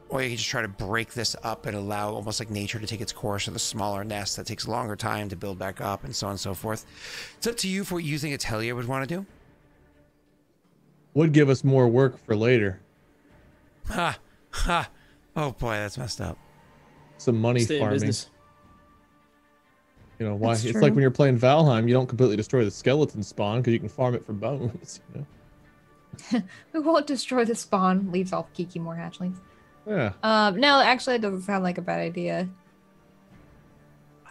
Or you can just try to break this up and allow almost like nature to take its course of the smaller nest that takes a longer time to build back up and so on and so forth. It's up to you for what you think Atelier would want to do. Would give us more work for later. Ha! Ha! Oh boy, that's messed up. Some money Stay in farming. business. You know why? That's It's true. like when you're playing Valheim, you don't completely destroy the skeleton spawn because you can farm it for bones. You know? We won't destroy the spawn. Leaves off Kikimore hatchlings. Yeah. No, actually, it doesn't sound like a bad idea.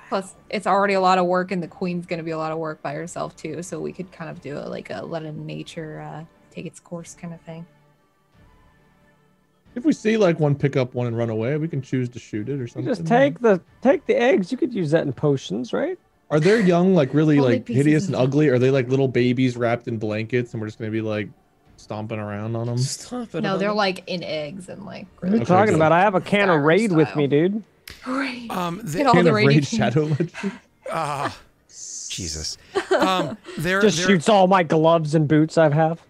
Plus, it's already a lot of work, and the queen's going to be a lot of work by herself too. So we could kind of do it like a let in nature take its course kind of thing. If we see like one pick up one and run away, we can choose to shoot it or You something. just take the eggs. You could use that in potions, right? Are their young like really Only like pieces hideous of and them. ugly? Are they like little babies wrapped in blankets and we're just gonna be like stomping around on them? Stop it. No, they're Holly. like in eggs and like. What are you Okay, talking good. about? I have a can of Skyrim Raid with style. me, dude. Great. They, Get all Can the of raid Raid you Shadow Legend? Jesus. They're Just shoots all my gloves and boots I have.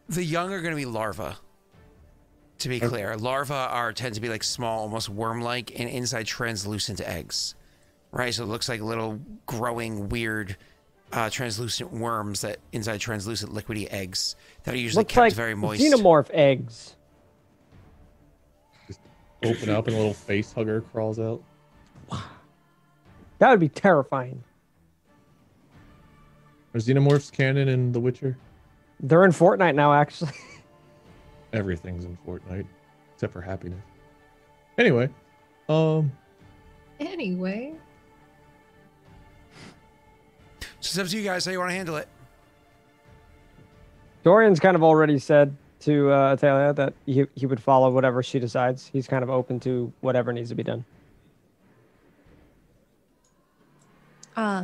the young are going to be larvae. To be clear, larvae tend to be like small, almost worm-like, and inside translucent eggs, right? So it looks like little growing weird translucent worms that inside translucent liquidy eggs that are usually Looks kept like very moist. xenomorph eggs. Open up and a little face hugger crawls out. That would be terrifying. Are xenomorphs canon in The Witcher? They're in Fortnite now, actually. Everything's in Fortnite except for happiness. Anyway, Anyway. So it's up to you guys how you want to handle it. Dorian's kind of already said to Talia that he would follow whatever she decides. He's kind of open to whatever needs to be done. yeah. I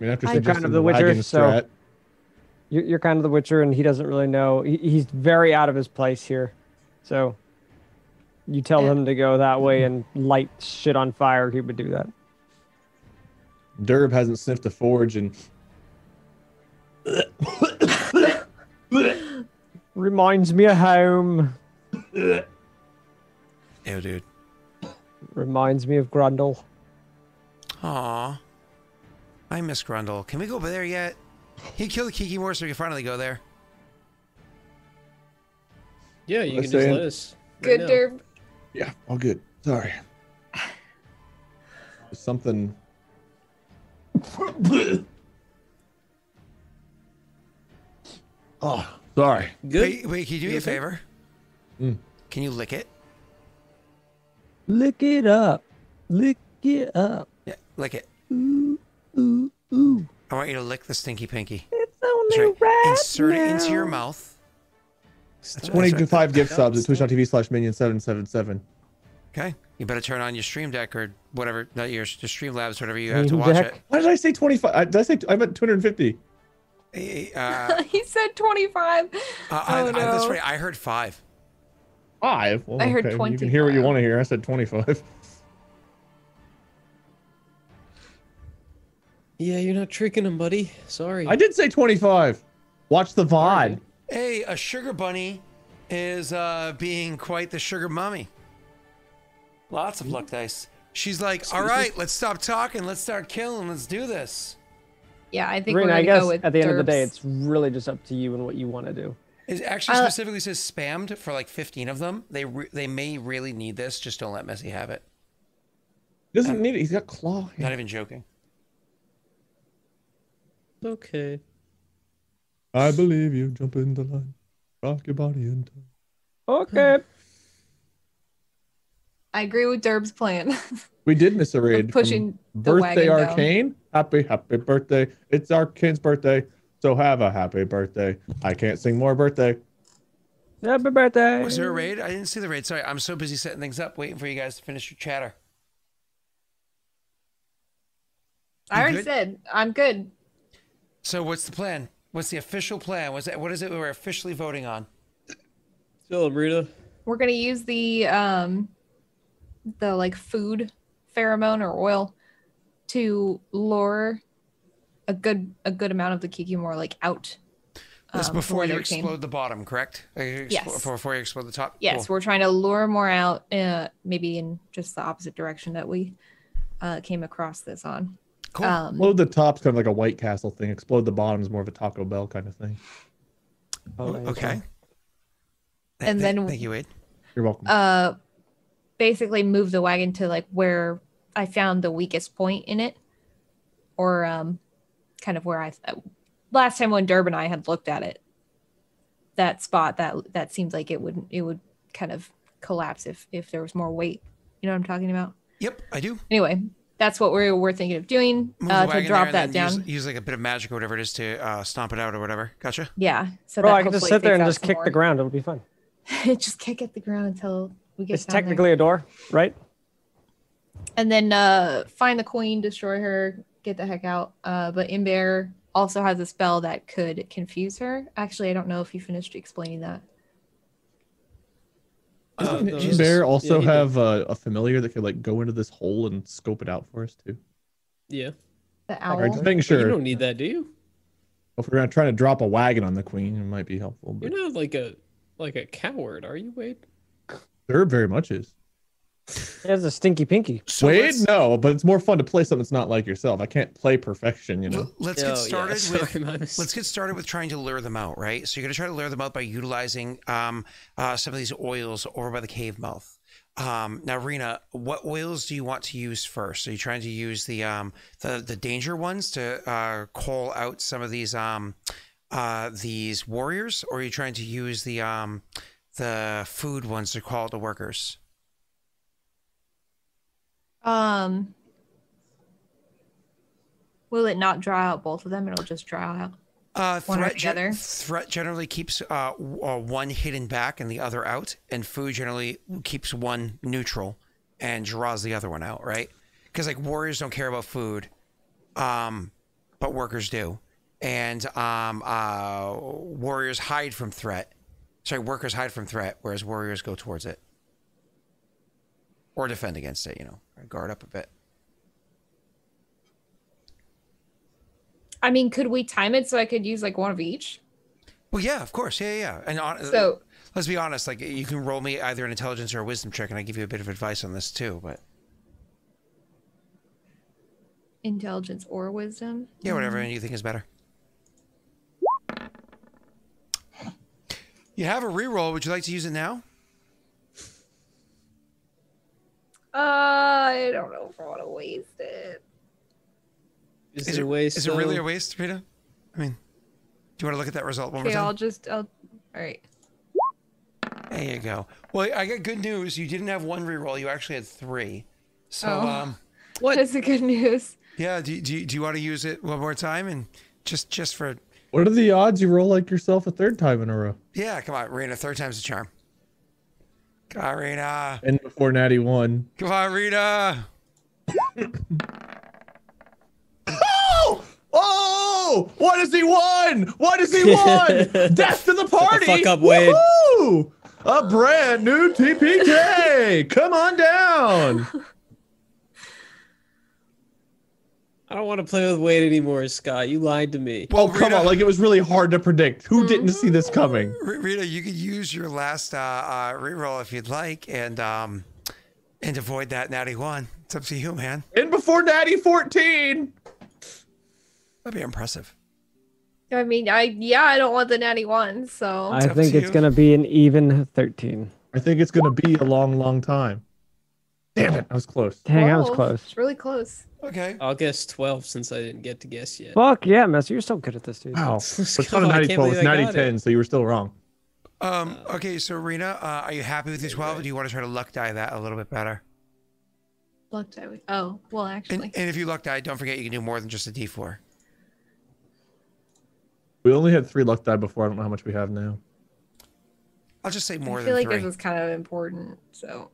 mean, after I'm kind suggesting of the Witcher, wagon so- strat, You're kind of the Witcher, and he doesn't really know. He's very out of his place here. So you tell him to go that way and light shit on fire, he would do that. Derb hasn't sniffed a forge and Reminds me of home. Ew, dude. Reminds me of Grundle. Aw. I miss Grundle. Can we go over there yet? He killed the Kikimore so we can finally go there. Yeah, you Let's can just say- let us. Good now. derb. yeah, all good. Sorry. There's something. Oh, sorry. Good. Wait, can you do me You a okay? favor? Mm. Can you lick it? Lick it up. Lick it up. Yeah, lick it. Ooh, ooh, ooh. I want you to lick the stinky pinky. It's That's only right. right Insert it into your now. mouth. Stop. right. 25 gift Stop, subs at stop. twitch.tv/minion777. Okay. You better turn on your stream deck or whatever, not your Streamlabs, whatever you have to Stream watch Deck? Why did I say 25? Did I say I meant 250? it. He said 25. That's no. right. I heard 5. 5? Well, I heard okay. You can hear what you 25. want to hear. I said 25. Yeah, you're not tricking him, buddy. Sorry. I did say 25. Watch the VOD. Sorry. Hey, a sugar bunny is being quite the sugar mummy. Lots of luck dice. She's like, all right, let's stop talking. Let's start killing. Let's do this. Yeah, I think Rena, we're I gonna guess go with at the end of the day, derbs. it's really just up to you and what you want to do. It actually specifically says spammed for like 15 of them. They may really need this. Just don't let Messi have it. He doesn't need it. He's got claw. Not even joking. Okay. I believe you. Jump in the line. Rock your body in time. Okay. I agree with Derb's plan. We did miss a raid. pushing from the Birthday wagon down. Arcane. Happy birthday. It's Arcane's birthday. So have a happy birthday. I can't sing more birthday. Happy birthday. Was there a raid? I didn't see the raid. Sorry, I'm so busy setting things up, waiting for you guys to finish your chatter. I already said I'm good. So what's the plan? What's the official plan? What is it we're officially voting on? So, Rita. We're gonna use the like food pheromone or oil to lure a good amount of the Kikimor like out. This before you came. explode the bottom, correct? Yes. Before you explode the top? Yes, Cool. we're trying to lure more out, maybe in just the opposite direction that we came across this on. Cool. Explode the top's kind of like a White Castle thing. Explode the bottom is more of a Taco Bell kind of thing. Okay. And then thank you, Wade. You're welcome. Basically move the wagon to like where I found the weakest point in it, or kind of where last time when Durb and I had looked at it, that spot that seems like it would kind of collapse if there was more weight. You know what I'm talking about? Yep, I do. Anyway, that's what we're thinking of doing to drop that down. Use like a bit of magic or whatever it is to stomp it out or whatever. Gotcha. Yeah. So Bro, I can just sit there and just kick the ground. It'll be fun. Just kick at the ground until we get. It's technically a door, right? And then find the queen, destroy her, get the heck out. But Imber also has a spell that could confuse her. Actually, I don't know if you finished explaining that. Does Bear also have a familiar that could like go into this hole and scope it out for us too? Yeah. The owl. Just making sure. You don't need that, do you? If we're trying to drop a wagon on the queen, it might be helpful. But... You're not like a coward, are you, Wade? Herb very much is. He has a stinky pinky. So Wade, no, but it's more fun to play something that's not like yourself. I can't play perfection, you know. Let's get started with let's get started with trying to lure them out, right? So you're gonna try to lure them out by utilizing some of these oils over by the cave mouth. Now, Rena, what oils do you want to use first? Are you trying to use the danger ones to call out some of these warriors, or are you trying to use the food ones to call out the workers? Will it not draw out both of them? It'll just draw out one or the other. Threat generally keeps one hidden back and the other out, and food generally keeps one neutral and draws the other one out, right? Because like warriors don't care about food, but workers do, and warriors hide from threat. Sorry, workers hide from threat, whereas warriors go towards it. Or defend against it, guard up a bit. I mean, could we time it so I could use like one of each? Well, yeah, of course. Yeah. And so let's be honest, like you can roll me either an intelligence or a wisdom check, and I give you a bit of advice on this too, but. Intelligence or wisdom? Yeah, whatever you think is better. You have a reroll. Would you like to use it now? I don't know if I want to waste it. Is it a waste? Is it really a waste, Rita? I mean, do you want to look at that result one more time? All right. There you go. Well, I got good news. You didn't have one reroll. You actually had 3. So, what is the good news? Yeah. Do you want to use it one more time and just for? What are the odds you roll like yourself a third time in a row? Yeah, come on, Rita. 3rd time's a charm. Come on, Rita. And before Natty won. Come on, Rita. Oh! What has he won? What has he won? Death to the party! Fuck up, Wade. Woo-hoo! A brand new TPK! Come on down! I don't want to play with Wade anymore, Scott. You lied to me. Well, come on. Like, it was really hard to predict. Who didn't see this coming? Rita, you could use your last reroll if you'd like and avoid that natty 1. It's up to you, man. And before Natty 14! That'd be impressive. I mean, I don't want the natty 1, so. I think it's going to be an even 13. I think it's going to be a long, long time. Damn it. I was close. Dang, I was close. It's really close. Okay. I'll guess 12 since I didn't get to guess yet. Fuck yeah, Messer. You're so good at this, dude. Wow. It's not a natty 12, it's natty 10, so you were still wrong. Okay, so Rena, are you happy with your 12, or do you want to try to luck die that a little bit better? Luck die. Oh, well, actually. And if you luck die, don't forget you can do more than just a D4. We only had 3 luck die before. I don't know how much we have now. I'll just say more than 3. I feel like this is kind of important, so.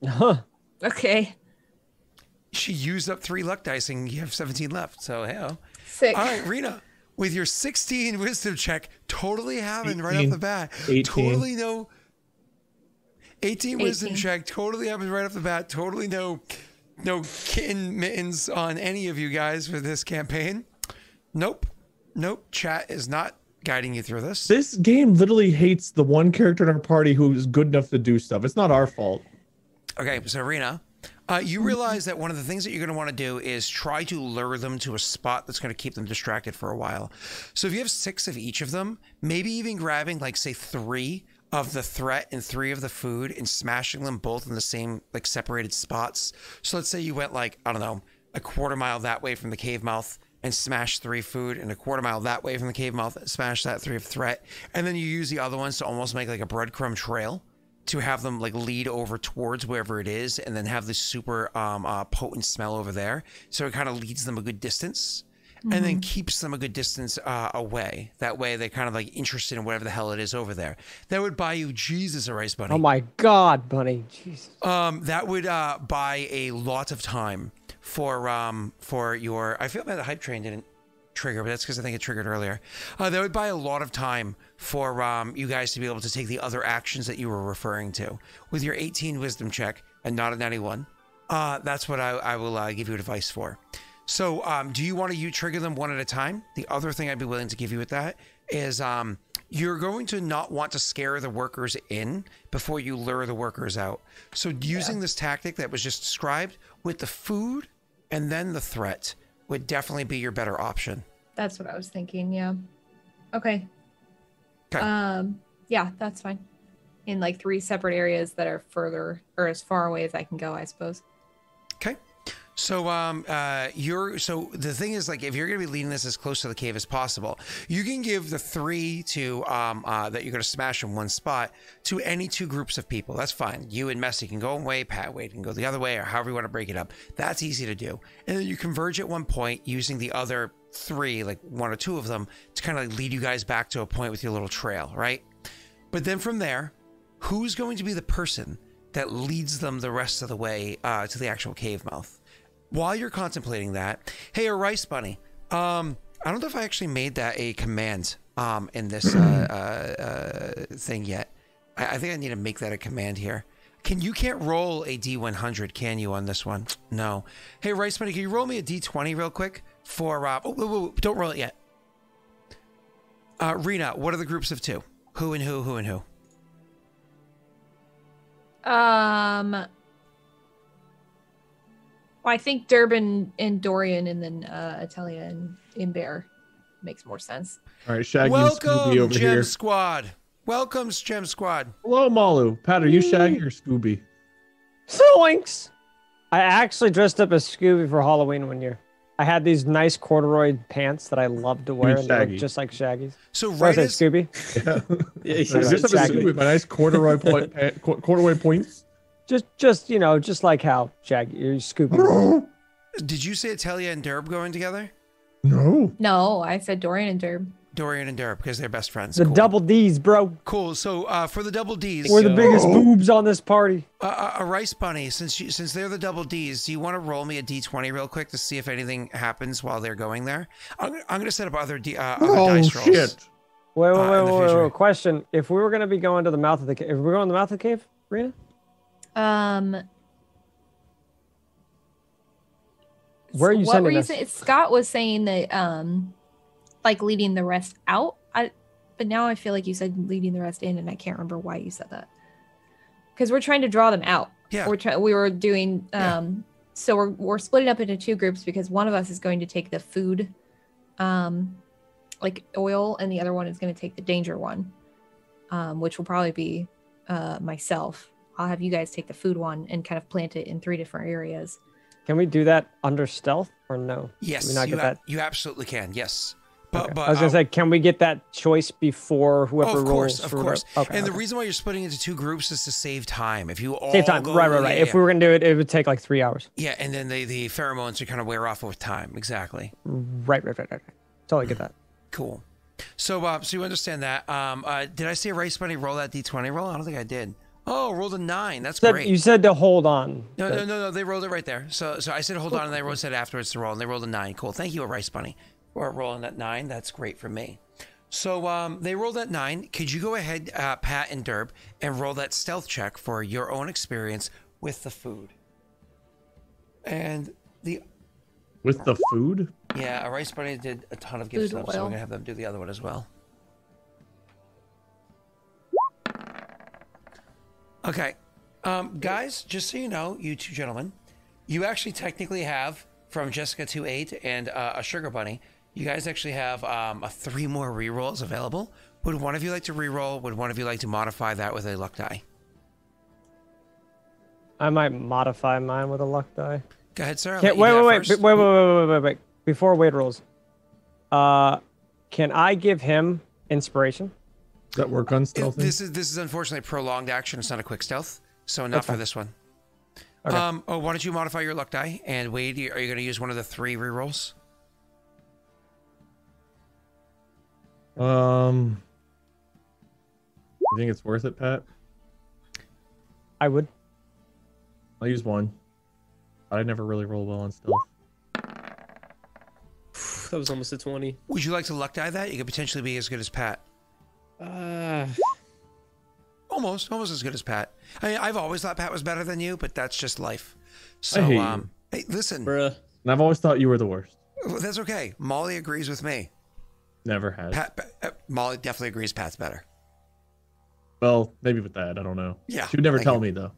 Huh. Okay. She used up 3 luck dice and you have 17 left. So, hell. Sick. All right, Rena, with your 16 wisdom check, totally having 18. right off the bat. 18. Totally no. 18 wisdom 18. check, totally having right off the bat. Totally no kitten mittens on any of you guys for this campaign. Nope. Chat is not guiding you through this. This game literally hates the one character in our party who is good enough to do stuff. It's not our fault. Okay, so Rena, you realize that one of the things that you're going to want to do is try to lure them to a spot that's going to keep them distracted for a while. So if you have 6 of each of them, maybe even grabbing like say 3 of the threat and 3 of the food and smashing them both in the same like separated spots. So let's say you went like, I don't know, a quarter mile that way from the cave mouth and smash 3 food, and a quarter mile that way from the cave mouth, smash that 3 of threat. And then you use the other ones to almost make like a breadcrumb trail to have them like lead over towards wherever it is, and then have this super potent smell over there. So it kind of leads them a good distance. And then keeps them a good distance away. That way they're kind of like interested in whatever the hell it is over there. That would buy you Jesus a rice bunny. Oh my God, Bunny. Jesus. That would buy a lot of time for your. I feel bad the hype train didn't trigger, but that's because I think it triggered earlier. That would buy a lot of time for you guys to be able to take the other actions that you were referring to. With your 18 wisdom check and not a 91, that's what I will give you advice for. So, do you want to trigger them one at a time? The other thing I'd be willing to give you with that is you're going to not want to scare the workers in before you lure the workers out. So using this tactic that was just described with the food and then the threat would definitely be your better option. That's what I was thinking. Yeah. Okay. Yeah, that's fine. In like 3 separate areas that are further or as far away as I can go, I suppose. Okay. So so the thing is, like, if you're going to be leading this as close to the cave as possible, you can give the 3 to that you're going to smash in one spot to any 2 groups of people. That's fine. You and Messy can go one way, Pat Wade can go the other way, or however you want to break it up. That's easy to do. And then you converge at one point using the other 3, like 1 or 2 of them, to kind of like lead you guys back to a point with your little trail, right? But then from there, who's going to be the person that leads them the rest of the way to the actual cave mouth? While you're contemplating that, hey, a rice bunny. I don't know if I actually made that a command in this thing yet. I think I need to make that a command here. You can't roll a D100, can you, on this one? No. Hey, rice bunny, can you roll me a D20 real quick for? Don't roll it yet. Rena, what are the groups of 2? Who and who? Who and who? Well, I think Durbin and Dorian, and then Atelia and Imbear makes more sense. All right, Shaggy and Scooby over Gem here. Squad. Welcome, Gem Squad. Hello, Malu. Pat, are you Shaggy or Scooby? Zoinks! I actually dressed up as Scooby for Halloween one year. I had these nice corduroy pants that I loved to wear, and they looked just like Shaggy's. So right as Scooby. Yeah, he's dressed up as Scooby with my nice corduroy points. Just like how Shaggy, Scooby. Did you say Atelia and Derb going together? No, I said Dorian and Derb. Dorian and Derb, because they're best friends. The cool. double D's, bro. Cool. So for the double D's, we're the biggest boobs on this party. A rice bunny, since they're the double D's, do you want to roll me a D20 real quick to see if anything happens while they're going there? I'm going to set up other dice rolls. Shit. Wait. Question: if we were going to be going to the mouth of the cave, if we're going to the mouth of the cave, Rena? Where are you sending us? Scott was saying that like leading the rest out. But now I feel like you said leading the rest in, and I can't remember why you said that. Because we're trying to draw them out. Yeah. We were doing so we're splitting up into 2 groups because one of us is going to take the food like oil, and the other one is going to take the danger one. Which will probably be myself. I'll have you guys take the food one and kind of plant it in 3 different areas. Can we do that under stealth or no? Yes, you absolutely can. Yes. But I was going to say, can we get that choice before whoever rolls? Of course. Okay, the reason why you're splitting into 2 groups is to save time. If you all save time, right. If we were going to do it, it would take like 3 hours. Yeah, and then the pheromones would kind of wear off with time. Exactly. Right. Totally get that. Cool. So you understand that. Did I say Rice Bunny roll that D20 roll? I don't think I did. Oh, rolled a 9. That's You great. you said to hold on. No. They rolled it right there. So I said hold on, and they said afterwards to roll, and they rolled a 9. Cool. Thank you, Rice Bunny, for rolling that 9. That's great for me. So they rolled that 9. Could you go ahead, Pat and Derb, and roll that stealth check for your own experience with the food? And With the food? yeah, Rice Bunny did a ton of gift stuff, so we're gonna have them do the other one as well. Okay, guys, just so you know, you two gentlemen, you actually technically have from Jessica 2-8 and a Sugar Bunny. You guys actually have 3 more rerolls available. Would one of you like to reroll? Would one of you like to modify that with a luck die? I might modify mine with a luck die. Go ahead, sir. Wait. Before Wade rolls, can I give him inspiration? Does that work on stealth? This is unfortunately a prolonged action. It's not a quick stealth, so not for this one. Okay. Why don't you modify your luck die? And Wade, are you going to use one of the 3 rerolls? You think it's worth it, Pat? I would. I'll use 1. I never really roll well on stealth. That was almost a 20. Would you like to luck die that? You could potentially be as good as Pat. Almost as good as Pat. I mean, I've always thought Pat was better than you, but that's just life. So, I hate you. hey, listen. Bruh. And I've always thought you were the worst. That's okay. Molly agrees with me. Never has. Molly definitely agrees Pat's better. Well, maybe with that, I don't know. Yeah. She would never tell me, though.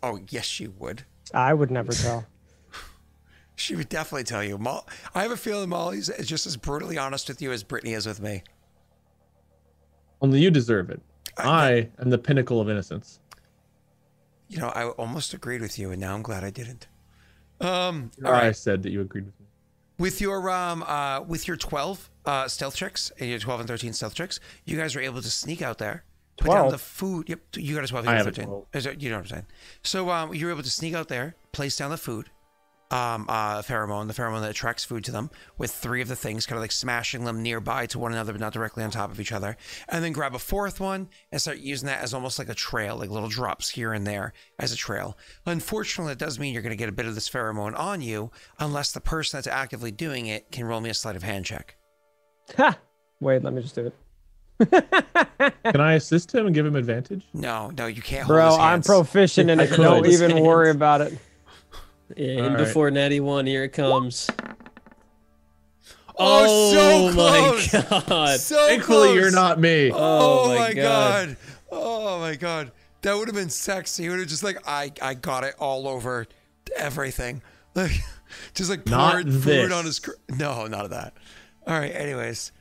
Oh, yes, she would. I would never tell. She would definitely tell you. I have a feeling Molly's just as brutally honest with you as Brittany is with me. Only you deserve it. I am the pinnacle of innocence. You know, I almost agreed with you, and now I'm glad I didn't. I said that you agreed with me. With your 12 stealth checks and your 12 and 13 stealth checks, you guys are able to sneak out there, put down the food. Yep, you got a 12. You got a 13. You know what I'm saying? So you're able to sneak out there, place down the food, the pheromone that attracts food to them, with 3 of the things, kind of like smashing them nearby to one another, but not directly on top of each other, and then grab a 4th one and start using that as almost like a trail, like little drops here and there as a trail. Unfortunately, it does mean you're going to get a bit of this pheromone on you, unless the person that's actively doing it can roll me a sleight of hand check. Ha! Wait, let me just do it. Can I assist him and give him advantage? No, you can't. Bro, hold his I'm hands. proficient in it. Don't even worry about it. Yeah, and before Natty 1, here it comes. Oh, so close! My God. So Thankfully, close. you're not me. Oh my god. Oh my god. That would have been sexy. It would have just like I got it all over everything. Like just like poured food on his No, none of that. All right, anyways.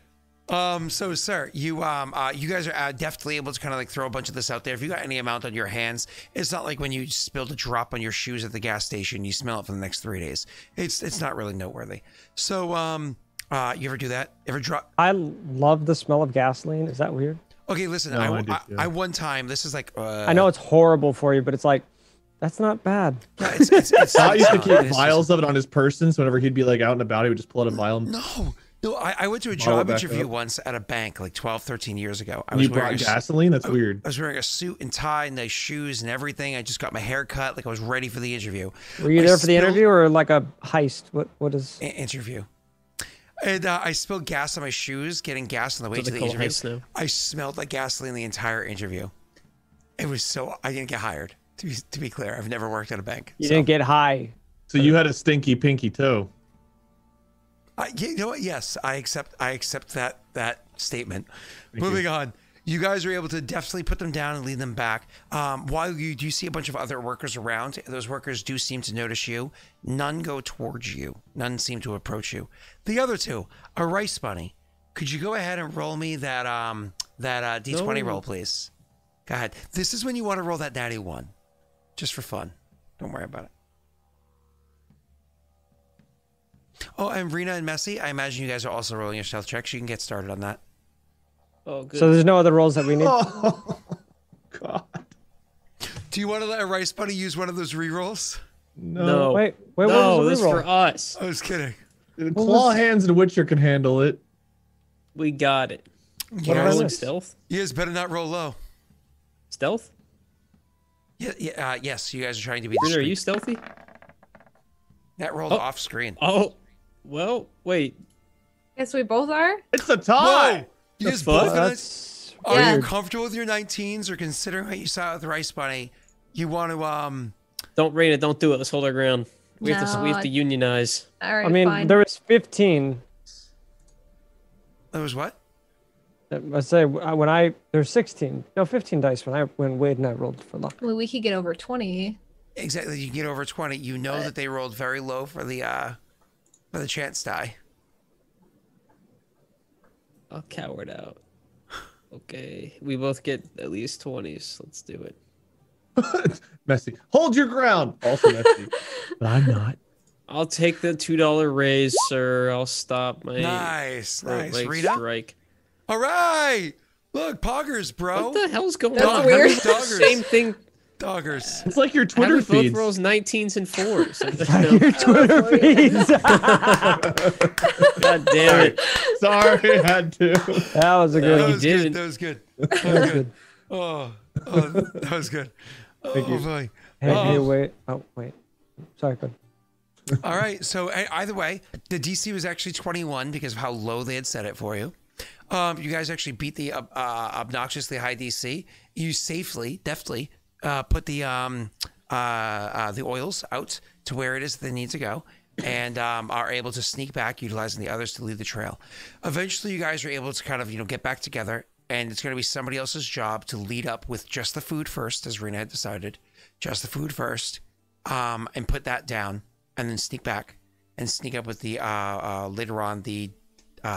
So sir, you guys are definitely able to kind of like throw a bunch of this out there. If you got any amount on your hands, it's not like when you spilled a drop on your shoes at the gas station, you smell it for the next 3 days. It's not really noteworthy. So you ever do that? Ever drop? I love the smell of gasoline. Is that weird? Okay, listen. No, I one time. This is like. I know it's horrible for you, but it's like, that's not bad. Yeah, it's Scott used to keep vials of it on his person, so whenever he'd be like out and about, he would just pull out a vial. No, I went to a job interview once at a bank like 12, 13 years ago. You brought gasoline? That's weird. I was wearing a suit and tie and nice shoes and everything. I just got my hair cut. Like I was ready for the interview. Were you there for the interview or like a heist? What is? Interview. And I spilled gas on my shoes, getting gas on the way to the interview. I smelled like gasoline the entire interview. It was so... I didn't get hired, to be clear. I've never worked at a bank. You didn't get high. So you had a stinky pinky toe. You know what? Yes, I accept that statement. Moving on. You guys are able to definitely put them down and lead them back. While you do see a bunch of other workers around, those workers do seem to notice you. None go towards you. None seem to approach you. The other 2, a Rice Bunny. Could you go ahead and roll me that D20 roll, please? Go ahead. This is when you want to roll that natty 1, just for fun. Don't worry about it. Oh, and Rena and Messi, I imagine you guys are also rolling your stealth checks. You can get started on that. Oh, good. So there's no other rolls that we need? Oh, God. Do you want to let a Rice Bunny use one of those rerolls? No. Wait, no, what was this the is reroll? for us. I was kidding. Claw hands and Witcher can handle it. We got it. You What guys, about Rolling this? stealth? you guys better not roll low. Stealth? Yes, you guys are trying to be Rena, are discreet. you stealthy? That rolled off screen. Oh, well, wait. Guess we both are. It's a tie. Whoa! You guys fuck? both gonna... That's Are you weird. comfortable with your 19s, or considering what you saw with the Rice Bunny, you want to Don't Rena, don't do it. Let's hold our ground. We have No, to unionize. All right, I mean, fine. there was 15. There was what? I say when there's 16. No, 15 dice when Wade and I rolled for luck. Well, we could get over 20. Exactly. You get over 20. You know that they rolled very low for the chance die. I'll coward out. Okay, we both get at least 20s. Let's do it. Messy. Hold your ground. Also messy. But I'm not. I'll take the $2 raise, sir. I'll stop my Nice. leg Rita? strike. All right. Look, poggers, bro. What the hell's going That's on? weird. Doggers. Same thing. Doggers. It's like your How Twitter we both feeds. rolls 19s and 4s. Your Twitter feeds. God damn it. Sorry, I had to. That was a That good. you was didn't. good. That was good. That was good. Oh, that was good. Thank you. Oh, boy. Hey, wait. Oh, wait. Sorry, good. All right. So either way, the DC was actually 21 because of how low they had set it for you. You guys actually beat the obnoxiously high DC. You safely, deftly put the oils out to where it is they need to go, and are able to sneak back, utilizing the others to lead the trail. Eventually, you guys are able to kind of get back together, and it's going to be somebody else's job to lead up with just the food first, as Rena had decided, just the food first, and put that down, and then sneak back and sneak up with the later on the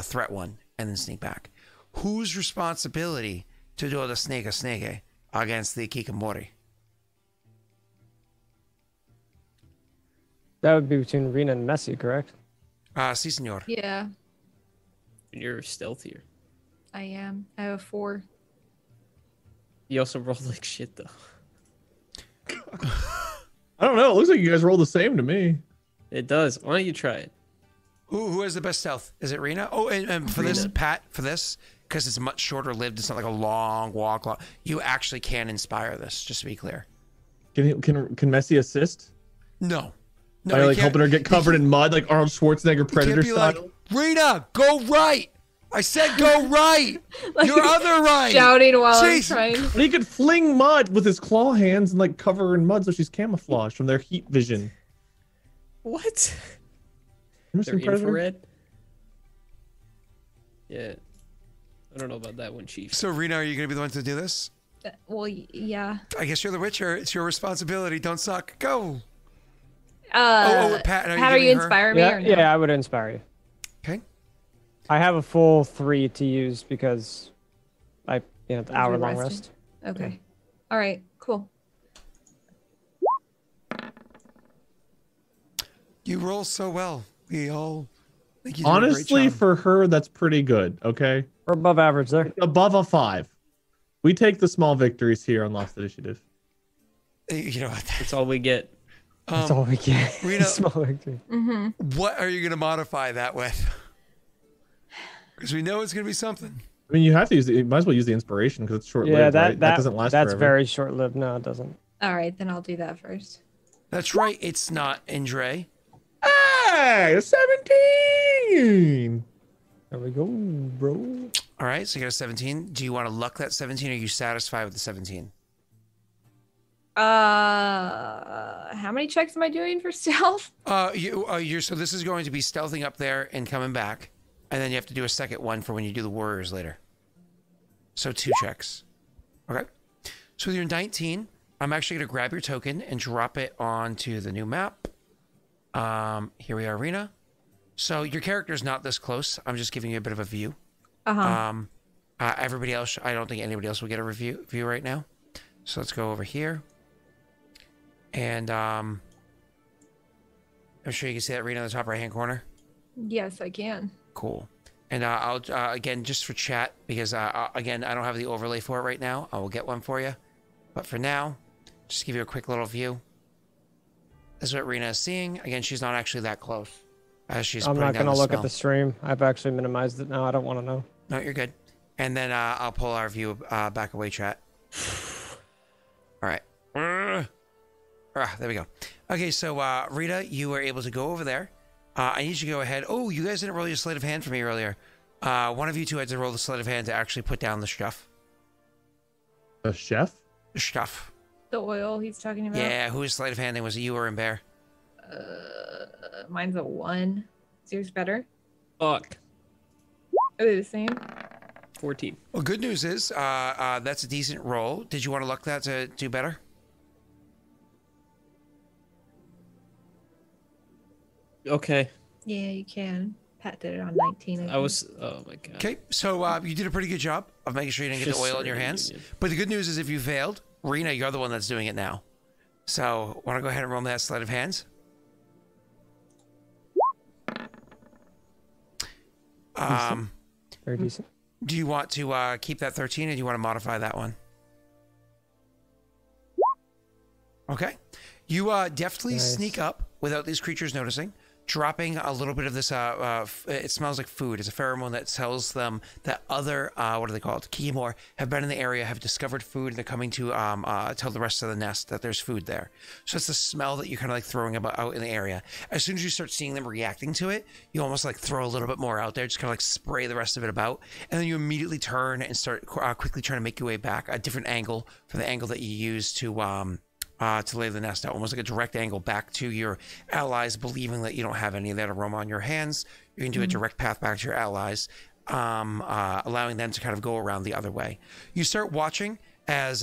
threat one. And then sneak back. Whose responsibility to do the snake against the Kikamori? That would be between Rena and Messi, correct? Si, senor. Yeah, You're stealthier. I am. I have a 4. You also rolled like shit, though. I don't know. It looks like you guys roll the same to me. It does. Why don't you try it? Who has the best stealth? Is it Rena? Oh, and for this, Pat, for this, because it's much shorter lived, it's not like a long walk. You actually can inspire this, just to be clear. Can Messi assist? No. Are you like helping her get covered in mud, like Arnold Schwarzenegger Predator be style? like, Rena, go right. I said go right. Your other right. Shouting while Jeez. I'm trying. He could fling mud with his claw hands and like cover her in mud so she's camouflaged from their heat vision. What? Remember They're some Predator? infrared? Yeah. I don't know about that one, Chief. So, Rena, are you going to be the one to do this? Well, yeah. I guess you're the Witcher. It's your responsibility. Don't suck. Go. Pat, Pat, are are you giving her- inspire me Yeah, or no? yeah, I would inspire you. Okay. I have a full 3 to use because it's You're hour-long rested. rest. Okay. All right. Cool. You roll so well. We all think you did a great Honestly, job. for her, that's pretty good. Okay, We're above average there. above a 5. We take the small victories here on Lost Initiative. You know what? That's all we get. That's all we get. Rena- Small victory. What are you going to modify that with? Because we know it's going to be something. I mean, you have to use. You might as well use the inspiration because it's short-lived. Yeah, right? that doesn't last That's forever. very short-lived. No, it doesn't. All right, then I'll do that first. That's right. It's not Indre. Hey, 17. There we go, bro. All right. So you got a 17. Do you want to luck that 17? Or are you satisfied with the 17? How many checks am I doing for stealth? You're so this is going to be stealthing up there and coming back, and then you have to do a second one for when you do the warriors later. So 2 checks. Okay. So with your 19, I'm actually going to grab your token and drop it onto the new map. Here we are, Rena. So your character's not this close. I'm just giving you a bit of a view. Everybody else, I don't think anybody else will get a view right now. So let's go over here. And I'm sure you can see that Rena in the top right-hand corner. Yes, I can. Cool. And I'll, again, just for chat, because, again, I don't have the overlay for it right now. I will get one for you. But for now, just give you a quick little view. This is what Rena is seeing. Again, she's not actually that close. As she's I'm not going going to to look at the stream. I've actually minimized it now. I don't want to know. No, you're good. And then I'll pull our view back away, chat. All right. There we go. Okay, so Rita, you were able to go over there. I need you to go ahead. Oh, you guys didn't roll your sleight of hand for me earlier. One of you two had to roll the sleight of hand to actually put down the stuff. The chef? The stuff. The oil he's talking about. Yeah, whose sleight of handing was it, you or in Bear? Mine's a 1. Is yours better? Fuck. Are they the same? 14. Well, good news is that's a decent roll. Did you want to luck that to do better? Okay. Yeah, you can. Pat did it on 19. I was. Oh my god. Okay, so you did a pretty good job of making sure you didn't get the oil in your hands. But the good news is if you failed, Rena, you're the one that's doing it now. So, want to go ahead and roll me that sleight of hands? Very decent. Do you want to keep that 13 or do you want to modify that one? Okay. You deftly sneak up without these creatures noticing, dropping a little bit of this, it smells like food. It's a pheromone that tells them that other, what are they called? Kikimor have been in the area, have discovered food, and they're coming to tell the rest of the nest that there's food there. So it's the smell that you're kind of like throwing about out in the area. As soon as you start seeing them reacting to it, you almost like throw a little bit more out there, just kind of like spray the rest of it about. And then you immediately turn and start quickly trying to make your way back, a different angle from the angle that you used to lay the nest out, almost like a direct angle back to your allies, believing that you don't have any of that aroma on your hands. You can do a direct path back to your allies, allowing them to kind of go around the other way. You start watching as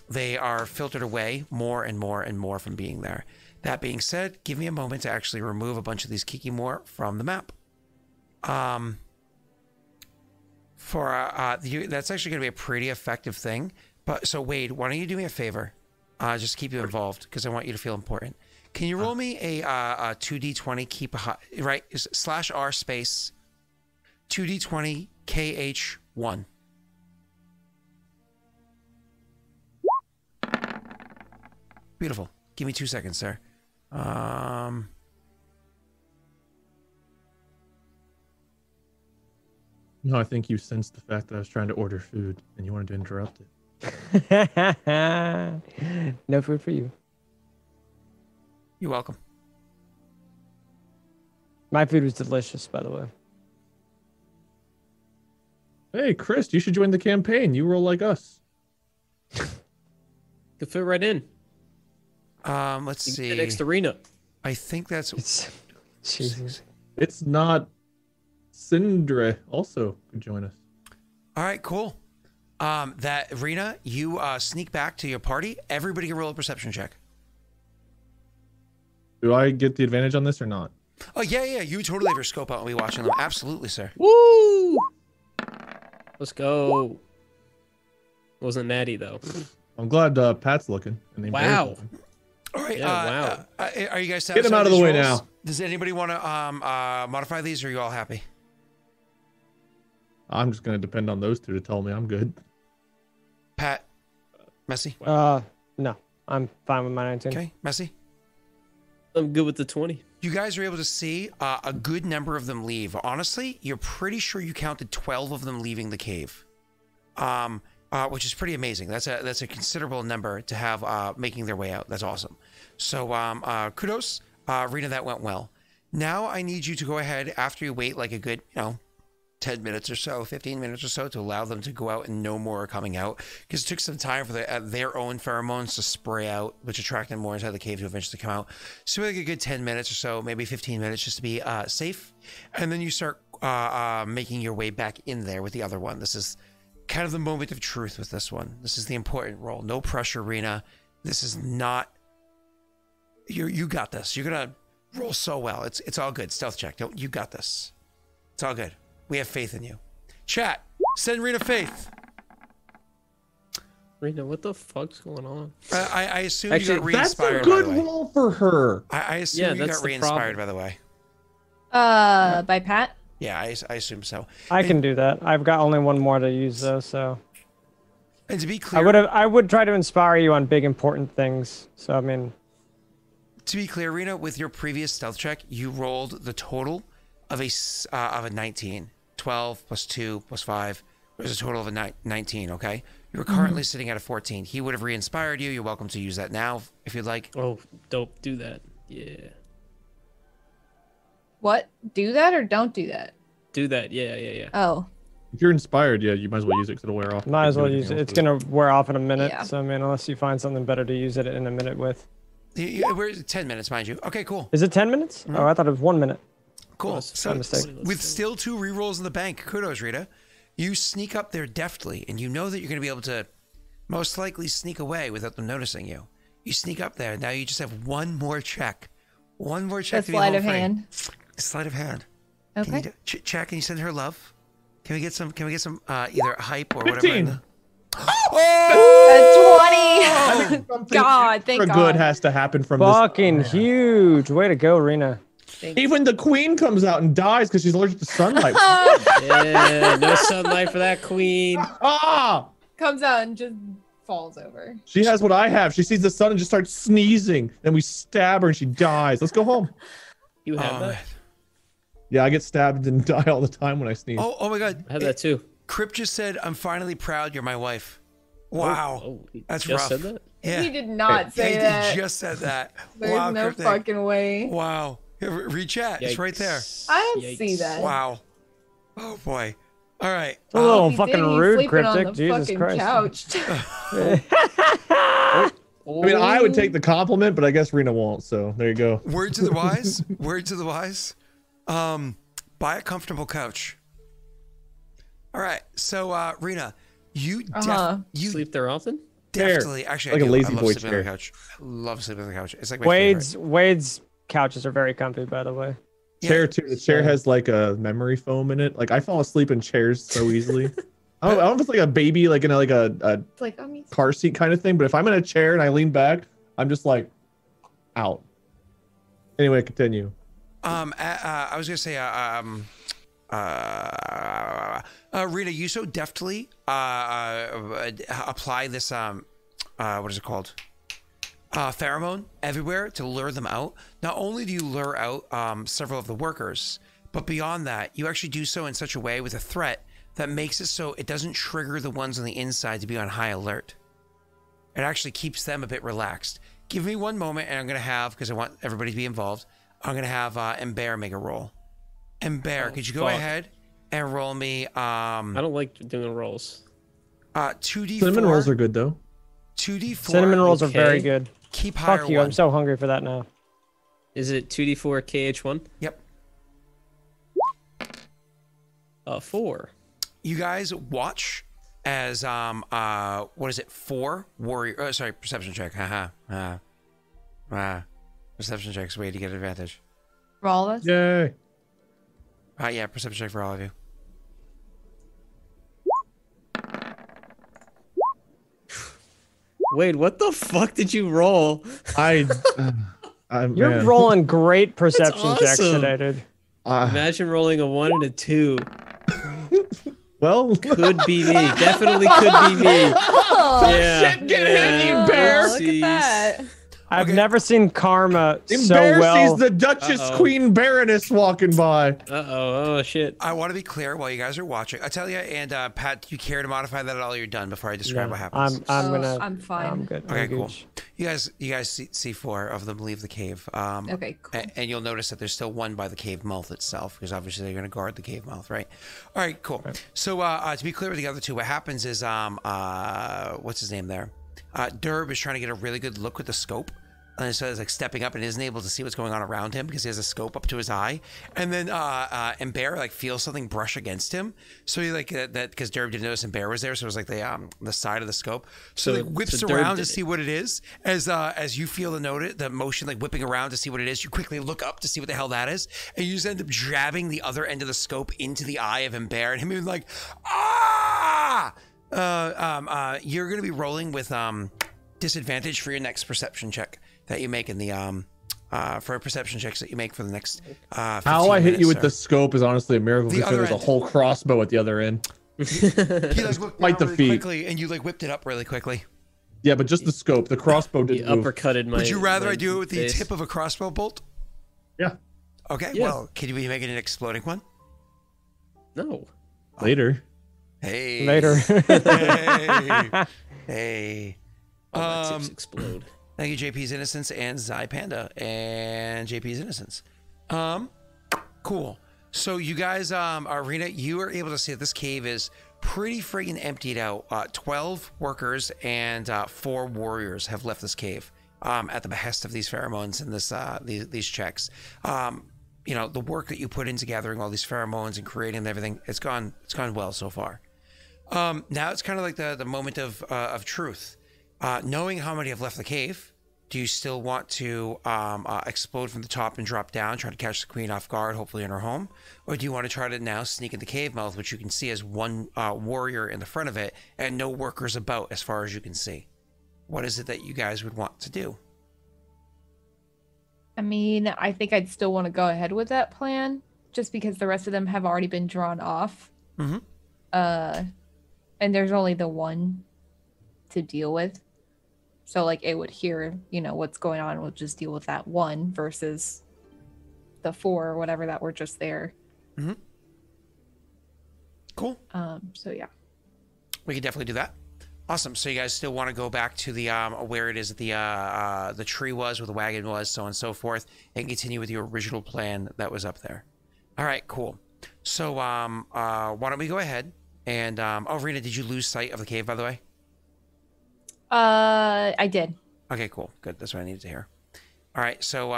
they are filtered away more and more and more from being there. That being said, give me a moment to actually remove a bunch of these Kikimor from the map. That's actually going to be a pretty effective thing. But so Wade, why don't you do me a favor? Just keep you involved because I want you to feel important. Can you roll me a 2d20 keep a high, right? /r space 2d20 KH1. Beautiful. Give me 2 seconds, sir. No, I think you sensed the fact that I was trying to order food and you wanted to interrupt it. No food for you. You're welcome. My food was delicious, by the way. Hey, Chris, you should join the campaign. You roll like us. Could fit right in. Let's You see. get next arena. I think that's Jesus. It's not Sindre also could join us. all right. Cool. That Rena, you sneak back to your party. Everybody can roll a perception check. Do I get the advantage on this or not? Oh yeah. You totally have your scope out and be watching them. Absolutely, sir. Woo! Let's go. Wasn't natty though. I'm glad Pat's looking. And then Bear's Wow. looking. All right. Yeah, wow. Are you guys satisfied? Get him out of with the way these rolls? now. Does anybody want to modify these, or are you all happy? I'm just going to depend on those two to tell me I'm good. Pat, Messy. No, I'm fine with my 19. Okay, Messy. I'm good with the 20. You guys are able to see a good number of them leave. Honestly, you're pretty sure you counted 12 of them leaving the cave, which is pretty amazing. That's a considerable number to have making their way out. That's awesome. So kudos, Rena, that went well. Now I need you to go ahead after you wait like a good, 10 minutes or so, 15 minutes or so to allow them to go out and no more are coming out because it took some time for their own pheromones to spray out, which attracted more inside the cave to eventually come out. So like a good 10 minutes or so, maybe 15 minutes just to be safe. And then you start making your way back in there with the other one. This is kind of the moment of truth with this one. This is the important role. No pressure, Rena. This is not, you got this. You're going to roll so well. It's all good. Stealth check. You got this. It's all good. We have faith in you. Chat, send Rena faith. Rena, what the fuck's going on? I assume Actually, you got That's a re-inspired, good by the way. roll for her. I assume you that's got the re-inspired, problem. by the way. By Pat? Yeah, I assume so. I can do that. I've got only one more to use though, so And to be clear, I would try to inspire you on big important things. So I mean, to be clear, Rena, with your previous stealth check, you rolled the total of a 19. 12 plus 2 plus 5 was a total of a 19, okay? You're currently sitting at a 14. He would have re-inspired you. You're welcome to use that now if you'd like. Oh, don't do that. Yeah. What? Do that or don't do that? Do that. Yeah. Oh. If you're inspired, yeah, you might as well use it because it'll wear off. Might as You well can do use it. anything It's else with gonna wear off in a minute. Yeah. So I mean, unless you find something better to use it in a minute with. We're 10 minutes, mind you. Okay, cool. Is it 10 minutes? Oh, I thought it was 1 minute. Cool. Let's- So, mistake. with still 2 rerolls in the bank, kudos, Rita. You sneak up there deftly, and you know that you're going to be able to most likely sneak away without them noticing you. You sneak up there. Now you just have one more check. One more check A to be sleight home of free. hand. Sleight of hand. Okay. Can you check? Can you send her love? Can we get some? Either hype or 15. whatever? A 20. Something God, thank extra God. good has to happen from Fucking huge. Way to go, Rena. this. Even the queen comes out and dies because she's allergic to sunlight. Yeah, no sunlight for that queen. Ah! Comes out and just falls over. She has what I have. She sees the sun and just starts sneezing. Then we stab her and she dies. Let's go home. You have that? Yeah, I get stabbed and die all the time when I sneeze. Oh my God. I have that too. Crip just said, "I'm finally proud you're my wife." Wow. Oh, he That's just rough. said that? Yeah. He did not say He that. just said that. There's wow, no Cryptic. fucking way. Wow. Here, read chat. It's right there. I didn't see that. Wow. Oh boy. All right. It's a little He fucking did, he's rude, sleeping on Cryptic. the Jesus fucking Christ. couch. I mean, I would take the compliment, but I guess Rena won't. So there you go. Word to the wise. Word to the wise. Buy a comfortable couch. All right. So, Rena, you you Sleep there often? definitely actually Like I a do. lazy I love boy sleeping on the chair. couch. I love sleeping on the couch. It's like my favorite. Wade's couches are very comfy, by the way. Chair too. The chair has like a memory foam in it. Like I fall asleep in chairs so easily. I don't know if it's like a baby, like in a It's like, I mean, car seat kind of thing. But if I'm in a chair and I lean back, I'm just like out. Anyway, continue. I was gonna say, Rita, you so deftly apply this what is it called? Pheromone everywhere to lure them out. Not only do you lure out several of the workers, but beyond that, you actually do so in such a way with a threat that makes it so it doesn't trigger the ones on the inside to be on high alert. It actually keeps them a bit relaxed. Give me one moment, and I'm gonna have, because I want everybody to be involved, I'm gonna have Ember make a roll. Ember, could you go ahead and roll me I don't like doing rolls. 2d4? Cinnamon rolls are good though. 2d4. Cinnamon rolls are Okay. very good. Keep higher Fuck you. one. I'm so hungry for that now. Is it 2d4 KH1? Yep. 4. You guys watch as what is it? 4 warrior. Sorry, perception check. Haha. Perception check's way to get advantage. for all of us. Yay. Yeah, perception check for all of you. Wait, what the fuck did you roll? I'm You're man. rolling great perception checks awesome. today, dude. Imagine rolling a 1 and a 2. Well, Could be me. Definitely could be me. Yeah. shit, get hit, you bear. Look at that. I've Okay. never seen karma so Bear well. sees the Duchess Uh-oh. Queen Baroness walking by. Uh-oh. Oh, shit. I want to be clear while you guys are watching. I tell you, and Pat, do you care to modify that at all? You're done before I describe what happens. I'm fine. I'm good. Okay, I'm cool. gooch. You guys see 4 of them leave the cave. Okay, cool. And you'll notice that there's still one by the cave mouth itself, because obviously they're going to guard the cave mouth, right? All right, cool. So to be clear with the other 2, what happens is, what's his name there? Derb is trying to get a really good look with the scope. And so he's like stepping up and isn't able to see what's going on around him because he has a scope up to his eye. And then Ember like feels something brush against him. So he like that because Derb didn't notice Ember was there, so it was like the side of the scope. So like whips so Derb around to did see what it is. As you feel the motion like whipping around to see what it is, you quickly look up to see what the hell that is, and you just end up jabbing the other end of the scope into the eye of Ember, and him being like, ah! You're gonna be rolling with disadvantage for your next perception check that you make in the for perception checks that you make for the next 15 How I hit you with the minutes, scope is honestly a miracle The because other there's a end. whole crossbow at the other end. sir. He like whipped Quite down the really feat. quickly, and you like whipped it up really quickly. Yeah, but just the scope. The crossbow He didn't move. uppercutted my. Would you rather my I do it with the face. tip of a crossbow bolt? Yeah, Okay, Yeah. well, can you be making an exploding one? No. later. Hey. Later. Hey. Hey. All my tips explode. Thank you, JP's Innocence and Zy Panda and JP's Innocence. Cool. So you guys, Arena, you are able to see that this cave is pretty friggin' emptied out. 12 workers and 4 warriors have left this cave at the behest of these pheromones and this these checks. You know, the work that you put into gathering all these pheromones and creating everything, it's gone well so far. Now it's kind of like the moment of truth. Knowing how many have left the cave, do you still want to explode from the top and drop down, try to catch the queen off guard, hopefully in her home? Or do you want to try to now sneak in the cave mouth, which you can see as one warrior in the front of it and no workers about as far as you can see? What is it that you guys would want to do? I mean, I think I'd still want to go ahead with that plan, just because the rest of them have already been drawn off. Mm-hmm. And there's only the one to deal with. So, like, it would hear, you know, what's going on. We'll just deal with that one versus the 4 or whatever that were just there. Mm-hmm. Cool. So, yeah. We can definitely do that. Awesome. So you guys still want to go back to the where it is that the tree was, where the wagon was, so on and so forth, and continue with your original plan that was up there. All right, cool. So why don't we go ahead and oh, Rena, did you lose sight of the cave, by the way? I did. Okay, cool. Good. That's what I needed to hear. All right. So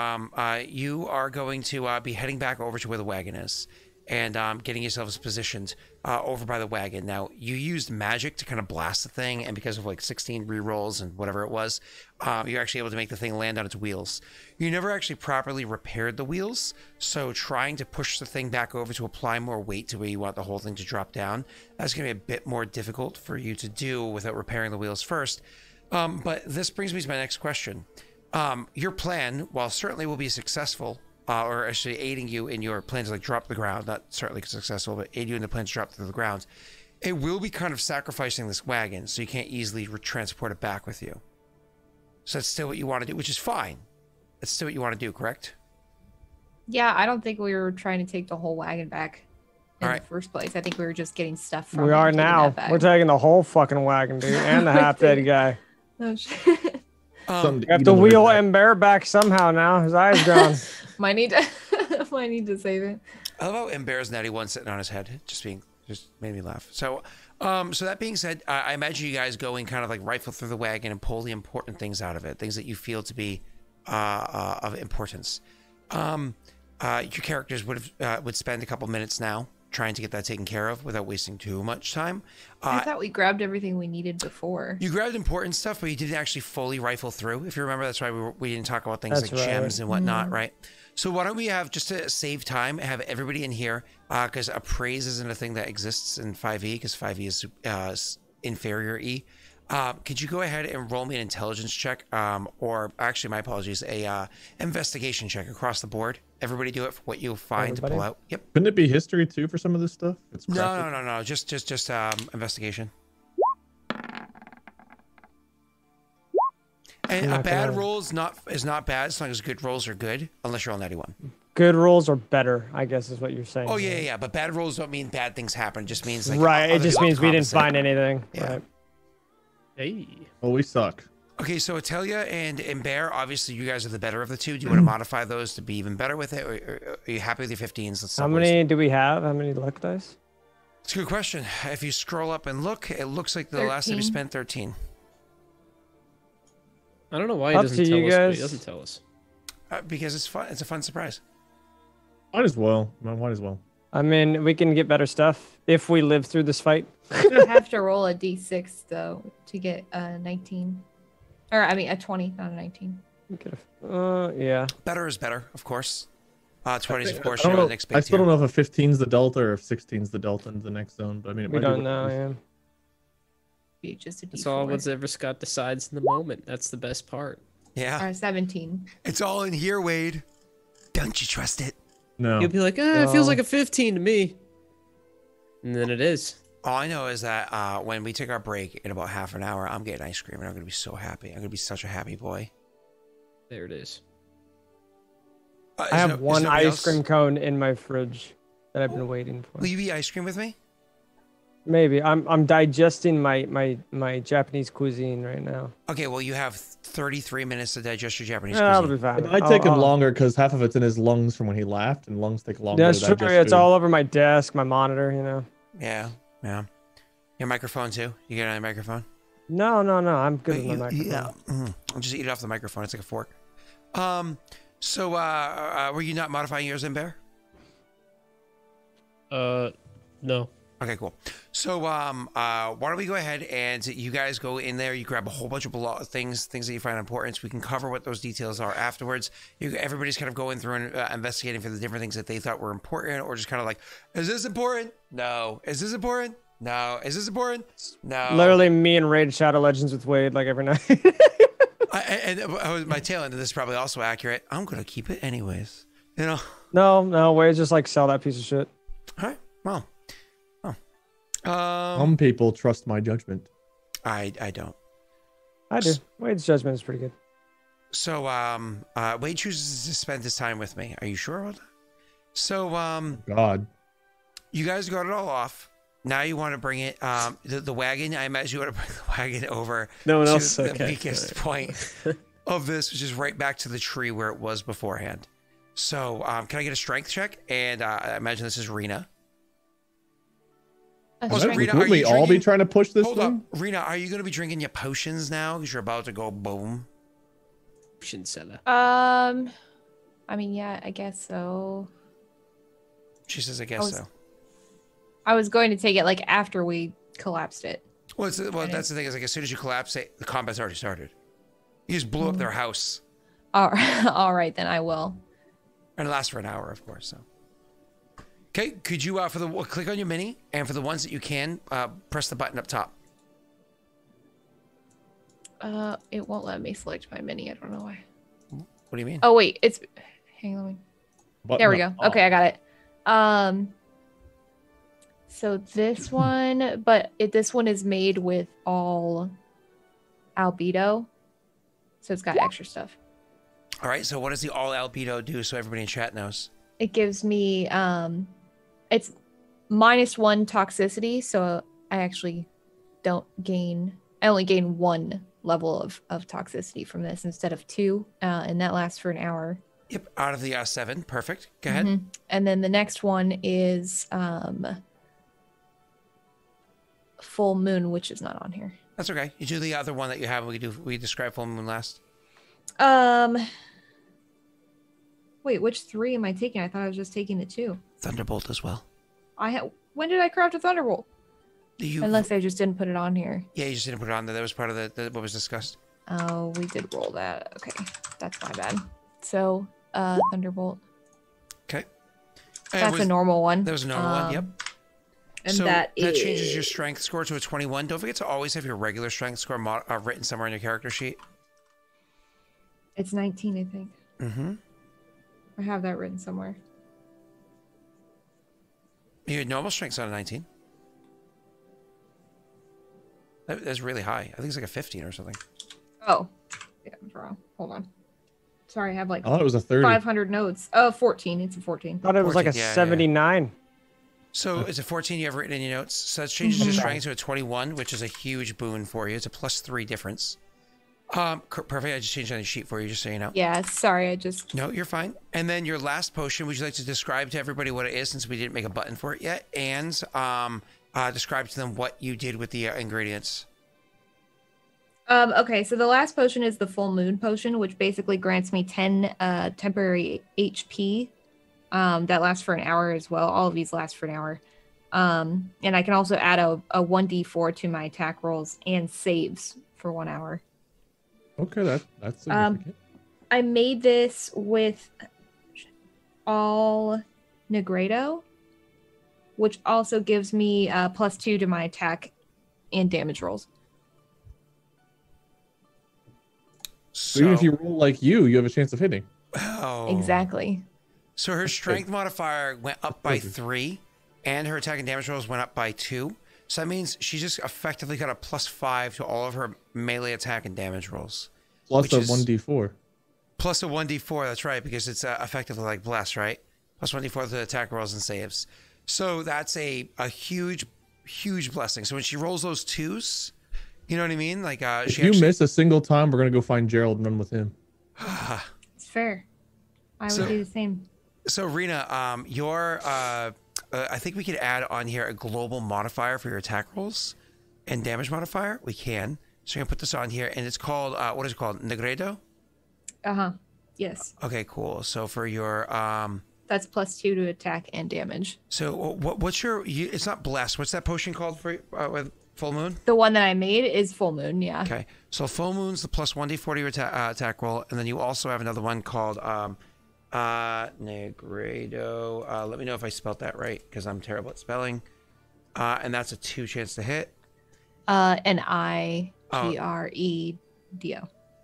you are going to be heading back over to where the wagon is and getting yourselves positioned over by the wagon. Now, you used magic to kind of blast the thing, and because of like 16 rerolls and whatever it was, you're actually able to make the thing land on its wheels. You never actually properly repaired the wheels, so trying to push the thing back over to apply more weight to where you want the whole thing to drop down, that's going to be a bit more difficult for you to do without repairing the wheels first. But this brings me to my next question. Your plan, while certainly will be successful, or actually aiding you in your plan to like drop to the ground, not certainly successful, but aid you in the plan to drop to the ground, it will be kind of sacrificing this wagon, so you can't easily transport it back with you. So that's still what you want to do, which is fine. That's still what you want to do, correct? Yeah, I don't think we were trying to take the whole wagon back in All right. the first place. I think we were just getting stuff from We it are and taking now. that back. We're taking the whole fucking wagon, dude, and the half-dead guy. Oh, shit. Something We have eat to on the way wheel back. Ember back somehow now. His eye's gone. Might need to save it. I love how Embarrassed Natty One sitting on his head, just made me laugh. So, so that being said, I imagine you guys going kind of like rifle through the wagon and pull the important things out of it, things that you feel to be of importance. Your characters would spend a couple minutes now trying to get that taken care of without wasting too much time. I thought we grabbed everything we needed before. You grabbed important stuff, but you didn't actually fully rifle through. If you remember, that's why we didn't talk about things That's like right. gems and whatnot, right? So why don't we have, just to save time, have everybody in here, because appraise isn't a thing that exists in 5e, because 5e is inferior E. Could you go ahead and roll me an intelligence check, or actually, my apologies, a investigation check across the board? Everybody do it for what you'll find to pull out. Yep. Couldn't it be history too for some of this stuff? It's No. Just investigation. And a bad roll is not bad as long as good rolls are good, unless you're on 91. Good rolls are better, I guess is what you're saying. Oh yeah. But bad rolls don't mean bad things happen. It just means like Right. It other just things means we didn't compensate. find anything. Yeah. Right. Hey. Well, we suck. Okay, so Atelia and Bear, obviously you guys are the better of the two. Do you want to modify those to be even better with it, or are you happy with your 15s? Let's How many do we have? How many luck dice? It's a good question. If you scroll up and look, it looks like the last time you 13. spent 13. I don't know why he Up doesn't to tell you us, but guys. he doesn't tell us. Because it's fun. It's a fun surprise. Might as well. Might as well. I mean, we can get better stuff if we live through this fight. You have to roll a d6 though to get a 19, or I mean a 20, not a 19. Yeah. Better is better, of course. 20s, of course, I don't you're know. the next big I still tier. don't know if a 15's the delta or if 16's the delta into the next zone. But I mean, it We might don't be know. Yeah. Be just a That's all d4. whatever Scott decides in the moment. That's the best part. Yeah. 17. It's all in here, Wade. Don't you trust it? No. He'll be like, it feels No. like a 15 to me. And then it is. All I know is that when we take our break in about half an hour, I'm getting ice cream, and I'm going to be so happy. I'm going to be such a happy boy. There it is. I have one ice cream cone in my fridge that I've been waiting for. Will you eat ice cream with me? Maybe I'm digesting my Japanese cuisine right now. Okay, well, you have 33 minutes to digest your Japanese Yeah, that'll cuisine. be fine. It might take him longer because half of it's in his lungs from when he laughed, and lungs take longer That's to true. digest It's food. all over my desk, my monitor. You know. Yeah, yeah. Your microphone too. You get it on your microphone. No. I'm good with my microphone. Yeah. I'll just eat it off the microphone. It's like a fork. So, were you not modifying yours in Bear? No. Okay, cool. So, why don't we go ahead and you guys go in there, you grab a whole bunch of things that you find important. We can cover what those details are afterwards. Everybody's kind of going through and investigating for the different things that they thought were important, or just kind of like, is this important? No. Is this important? No. Is this important? No. Literally me and Raid Shadow Legends with Wade like every night. My tail end of this is probably also accurate. I'm going to keep it anyways. You know? No, Wade's just like sell that piece of shit. All right. Well. Some people trust my judgment. I don't. I do. Wade's judgment is pretty good. So, Wade chooses to spend his time with me. Are you sure about that? So, God. you guys got it all off. Now you want to bring it, the wagon. I imagine you want to bring the wagon over No one to else. the Okay. weakest point of this, which is right back to the tree where it was beforehand. So, can I get a strength check? And I imagine this is Rena. A so strength- Rita, Would are we you all be drinking- trying to push this Hold up, thing? Rena. Are you going to be drinking your potions now? Because you're about to go boom. Potion seller. I mean, yeah, I guess so. She says, "I guess was- so." I was going to take it like after we collapsed it. Well, that's the thing. Is like as soon as you collapse it, the combat's already started. You just blew up their house, All right, all right, then I will. and it lasts for an hour, of course. So, okay, could you click on your mini, and for the ones that you can, press the button up top. It won't let me select my mini. I don't know why. What do you mean? Oh wait, hang on. There we go. Okay, I got it. So this one, but this one is made with all albedo, so it's got extra stuff. All right. So, what does the all albedo do? So everybody in chat knows. It gives me it's -1 toxicity, so I actually don't gain. I only gain 1 level of toxicity from this instead of 2, and that lasts for an hour. Yep. Out of the 7. Perfect. Go ahead. Mhm. And then the next one is full moon, which is not on here. That's okay. You do the other one that you have. We described full moon last. Wait, which 3 am I taking? I thought I was just taking the 2. Thunderbolt as well. When did I craft a thunderbolt? You, Unless I just didn't put it on here. yeah, you just didn't put it on there. That was part of what was discussed. Oh, we did roll that. Okay, that's my bad. So, thunderbolt. Okay. That's a normal one. That was a normal one. Yep. And so that changes your strength score to a 21. Don't forget to always have your regular strength score written somewhere on your character sheet. It's 19, I think. Mm-hmm. I have that written somewhere. Your normal strength's on a 19. That's really high. I think it's like a 15 or something. Oh, yeah, I'm wrong. Hold on. Sorry, I have like I thought it was a 30. 500 notes. Oh, 14. It's a 14. Thought it was like a 14, yeah. 79. So it's a 14 you have written in your notes. So that changes your strength to a 21, which is a huge boon for you. It's a +3 difference. Perfect. I just changed on the sheet for you, just so you know. Yeah, sorry, I just... No, you're fine. And then your last potion, would you like to describe to everybody what it is, since we didn't make a button for it yet? And describe to them what you did with the ingredients. Okay, so the last potion is the full moon potion, which basically grants me 10 temporary HP. That lasts for an hour as well. All of these last for an hour. And I can also add a 1d4 to my attack rolls and saves for 1 hour. Okay, that's significant. I made this with all Negredo, which also gives me +2 to my attack and damage rolls. So even if you roll like you have a chance of hitting. Oh. Exactly. So her strength modifier went up by 3, and her attack and damage rolls went up by 2. So that means she just effectively got a +5 to all of her melee attack and damage rolls. Plus a 1d4. Plus a 1d4, that's right, because it's effectively like Bless, right? Plus 1d4 to attack rolls and saves. So that's a huge huge blessing. So when she rolls those twos, you know what I mean? Like If you miss a single time, we're gonna go find Gerald and run with him. It's fair. I would do the same. So Rena, your I think we could add on here a global modifier for your attack rolls and damage modifier. We can. So we're gonna put this on here, and it's called what is it called? Negredo? Yes. Okay, cool. So for your That's +2 to attack and damage. so what's your it's not blessed. What's that potion called for with full moon? The one that I made is full moon, yeah. Okay. So full moon's the +1d4 to your attack roll, and then you also have another one called Negredo. Let me know if I spelled that right, because I'm terrible at spelling. And that's a 2 chance to hit. Negredo.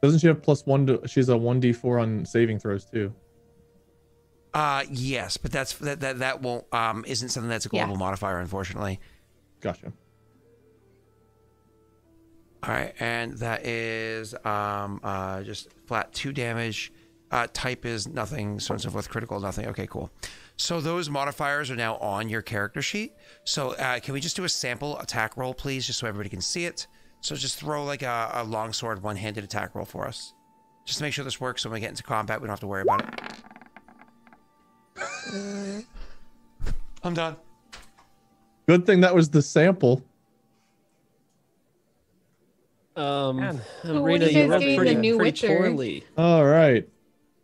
Doesn't she have +1 to? She's a 1d4 on saving throws too. Yes, but that won't isn't something that's a global modifier, unfortunately. Gotcha. All right, and that is just flat 2 damage. Type is nothing, so on and so forth. Critical, nothing. Okay, cool. So those modifiers are now on your character sheet. So can we just do a sample attack roll, please, just so everybody can see it? So just throw like a longsword one-handed attack roll for us. Just to make sure this works, so when we get into combat, we don't have to worry about it. I'm done. Good thing that was the sample. Rena, when you you guys rolled getting the pretty, new pretty Witcher? poorly. All right.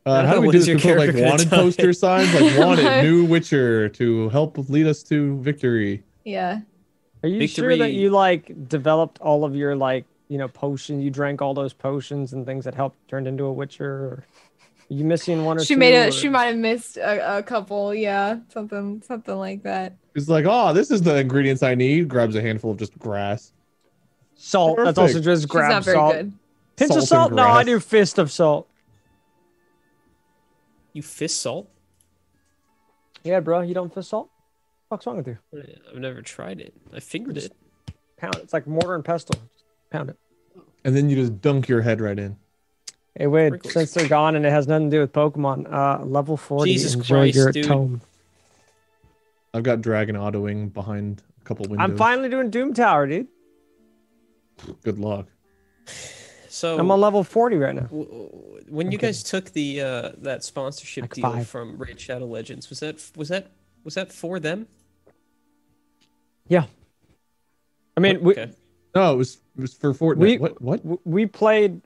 I don't How do know, we what do is this? your We put like character gonna wanted tell you? poster signs, like wanted new Witcher to help lead us to victory. Yeah. Are you sure that Victory. you like developed all of your like potions? You drank all those potions and things that helped turned into a Witcher? Or are you missing one or two? She made or- she might have missed a couple, yeah. Something like that. It's like, oh, this is the ingredients I need. Grabs a handful of just grass. Salt. That's also Perfect. just She's grab not very salt. good. Pinch of Salt salt? and No, I grass. do fist of salt. You fist salt? Yeah, bro. You don't fist salt? What's wrong with you? I've never tried it. I fingered it. Pound it. It's like mortar and pestle. Just pound it. And then you just dunk your head right in. Hey, wait. Sprinkles. Since they're gone and it has nothing to do with Pokemon, level 40. Jesus Enjoy Christ, your dude. tome. I've got Dragon Autoing behind a couple windows. I'm finally doing Doom Tower, dude. Good luck. So I'm on level 40 right now. When you Okay. guys took the that sponsorship Like deal 5. from Raid Shadow Legends, was that for them? Yeah. I mean, Okay. No, it was for Fortnite. What? we played.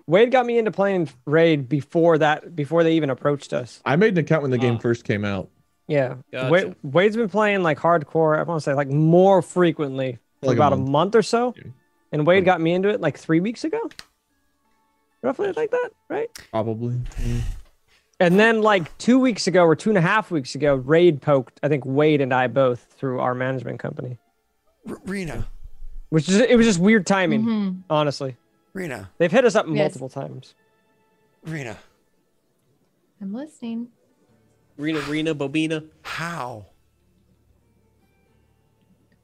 Wade got me into playing Raid before they even approached us. I made an account when the game Ah. first came out. Yeah. Gotcha. Wade's been playing like hardcore, I want to say like more frequently for Like a about a month. month or so. Okay. And Wade got me into it like 3 weeks ago. Roughly like that, right? Probably. And then like 2 weeks ago or 2.5 weeks ago, Raid poked, I think Wade and I both through our management company. Rena, It was just weird timing, Mhm. honestly. Rena, They've hit us up Yes. multiple times. Rena. I'm listening. Rena, Bobina. How?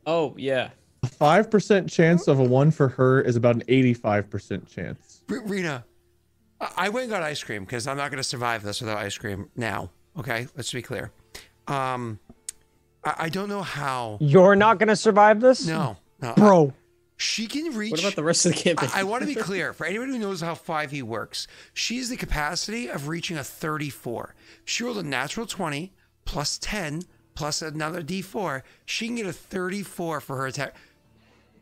Oh yeah. A 5% chance of a 1 for her is about an 85% chance. Rena, I went and got ice cream because I'm not going to survive this without ice cream now. Okay, let's be clear. I don't know how. You're not going to survive this? No. Bro. She can reach. What about the rest of the campaign? I want to be clear for anyone who knows how 5e works. She has the capacity of reaching a 34. She rolled a natural 20 plus 10 plus another d4. She can get a 34 for her attack.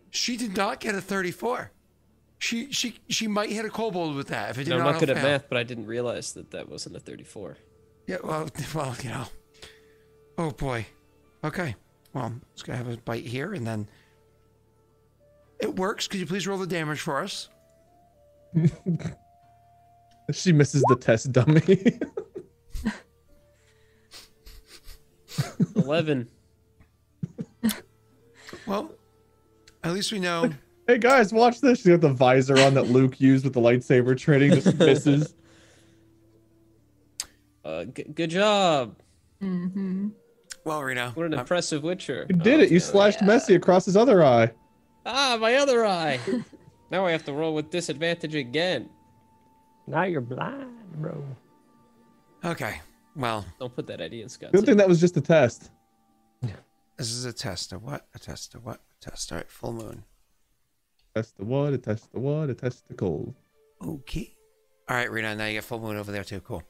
She did not get a 34. She might hit a kobold with that if it did No, I'm not not good at fail. math, but I didn't realize that wasn't a 34. Yeah, well, you know. Oh boy. Okay. Well, let's go have a bite here, and then it works. Could you please roll the damage for us? She misses the test dummy. 11. Well, at least we know. Hey guys, watch this. She got the visor on that Luke used with the lightsaber training, just misses. Good job. Mm-hmm. Well, Rena. What an impressive Witcher. You did it. You slashed Messi across his other eye. Ah, my other eye. Now I have to roll with disadvantage again. Now you're blind, bro. Okay. Well, Don't put that idea in Scott's Good thing head. that was just a test. This is a test of what? A test of what? A test. All right, full moon. Test the what? A test the what? A test the cold. Okay. All right, Rena, now you got full moon over there too. Cool.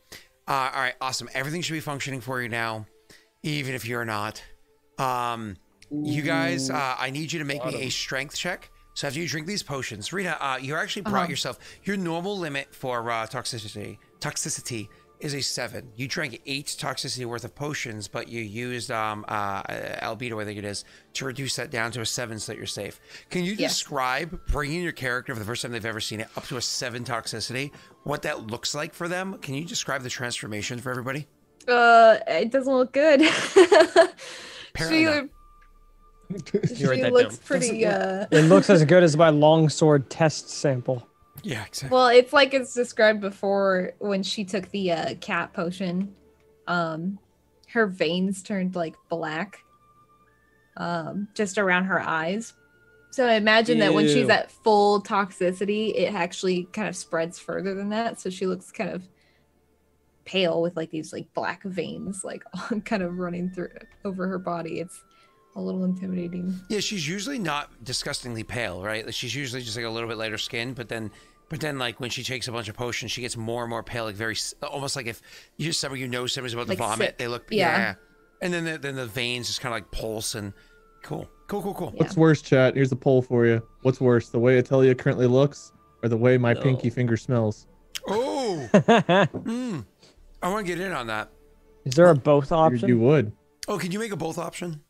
All right, awesome. Everything should be functioning for you now, even if you're not. You guys, I need you to make me a strength check. So after you drink these potions, Rita, you actually brought yourself, your normal limit for toxicity is a 7. You drank 8 toxicity worth of potions, but you used albedo, I think it is, to reduce that down to a 7 so that you're safe. Can you describe bringing your character for the first time they've ever seen it up to a 7 toxicity, what that looks like for them? Can you describe the transformation for everybody? It doesn't look good. She looks pretty. It looks as good as my longsword test sample. Yeah, exactly. Well, it's like it's described before when she took the cat potion. Her veins turned like black, just around her eyes. So I imagine that when she's at full toxicity, it actually kind of spreads further than that. So she looks kind of pale with like these like black veins, like kind of running through over her body. It's a little intimidating. Yeah, she's usually not disgustingly pale, right? Like she's usually just like a little bit lighter skin, but then like when she takes a bunch of potions, she gets more and more pale, like very almost like if you just somebody's about to like vomit, sick. they look yeah. And then the veins just kind of like pulse and cool. Yeah. What's worse, chat? Here's a poll for you. What's worse, the way Atelia currently looks, or the way my pinky finger smells? Oh, I want to get in on that. Is there a both option? You would. Oh, can you make a both option?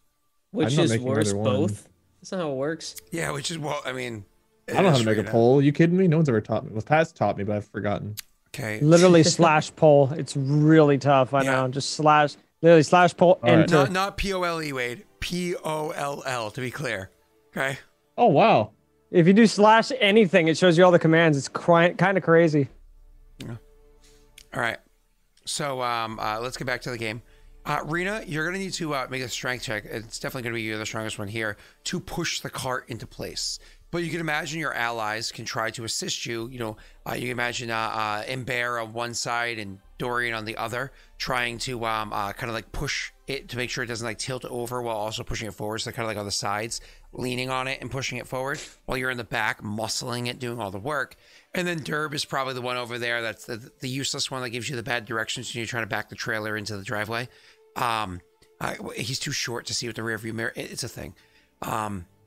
Which is worse, either one. both? That's not how it works. Yeah, which is I mean, I don't know how to make a poll. You kidding me? No one's ever taught me. Well, Pat's taught me, but I've forgotten. Okay. Literally slash poll. It's really tough. I know. Just literally slash poll. Enter. Right. Not POLE, Wade. POLL, to be clear. Okay. Oh wow. If you do slash anything, it shows you all the commands. It's kind of crazy. Yeah. All right. So let's get back to the game. Rena, you're going to need to make a strength check. It's definitely going to be you're the strongest one here to push the cart into place. But you can imagine your allies can try to assist you. You know, you can imagine Ember on one side and Dorian on the other, trying to kind of like push it to make sure it doesn't like tilt over while also pushing it forward. So kind of like on the sides, leaning on it and pushing it forward while you're in the back, muscling it, doing all the work. And then Derb is probably the one over there that's the useless one that gives you the bad directions when you're trying to back the trailer into the driveway. He's too short to see with the rear view mirror. It's a thing.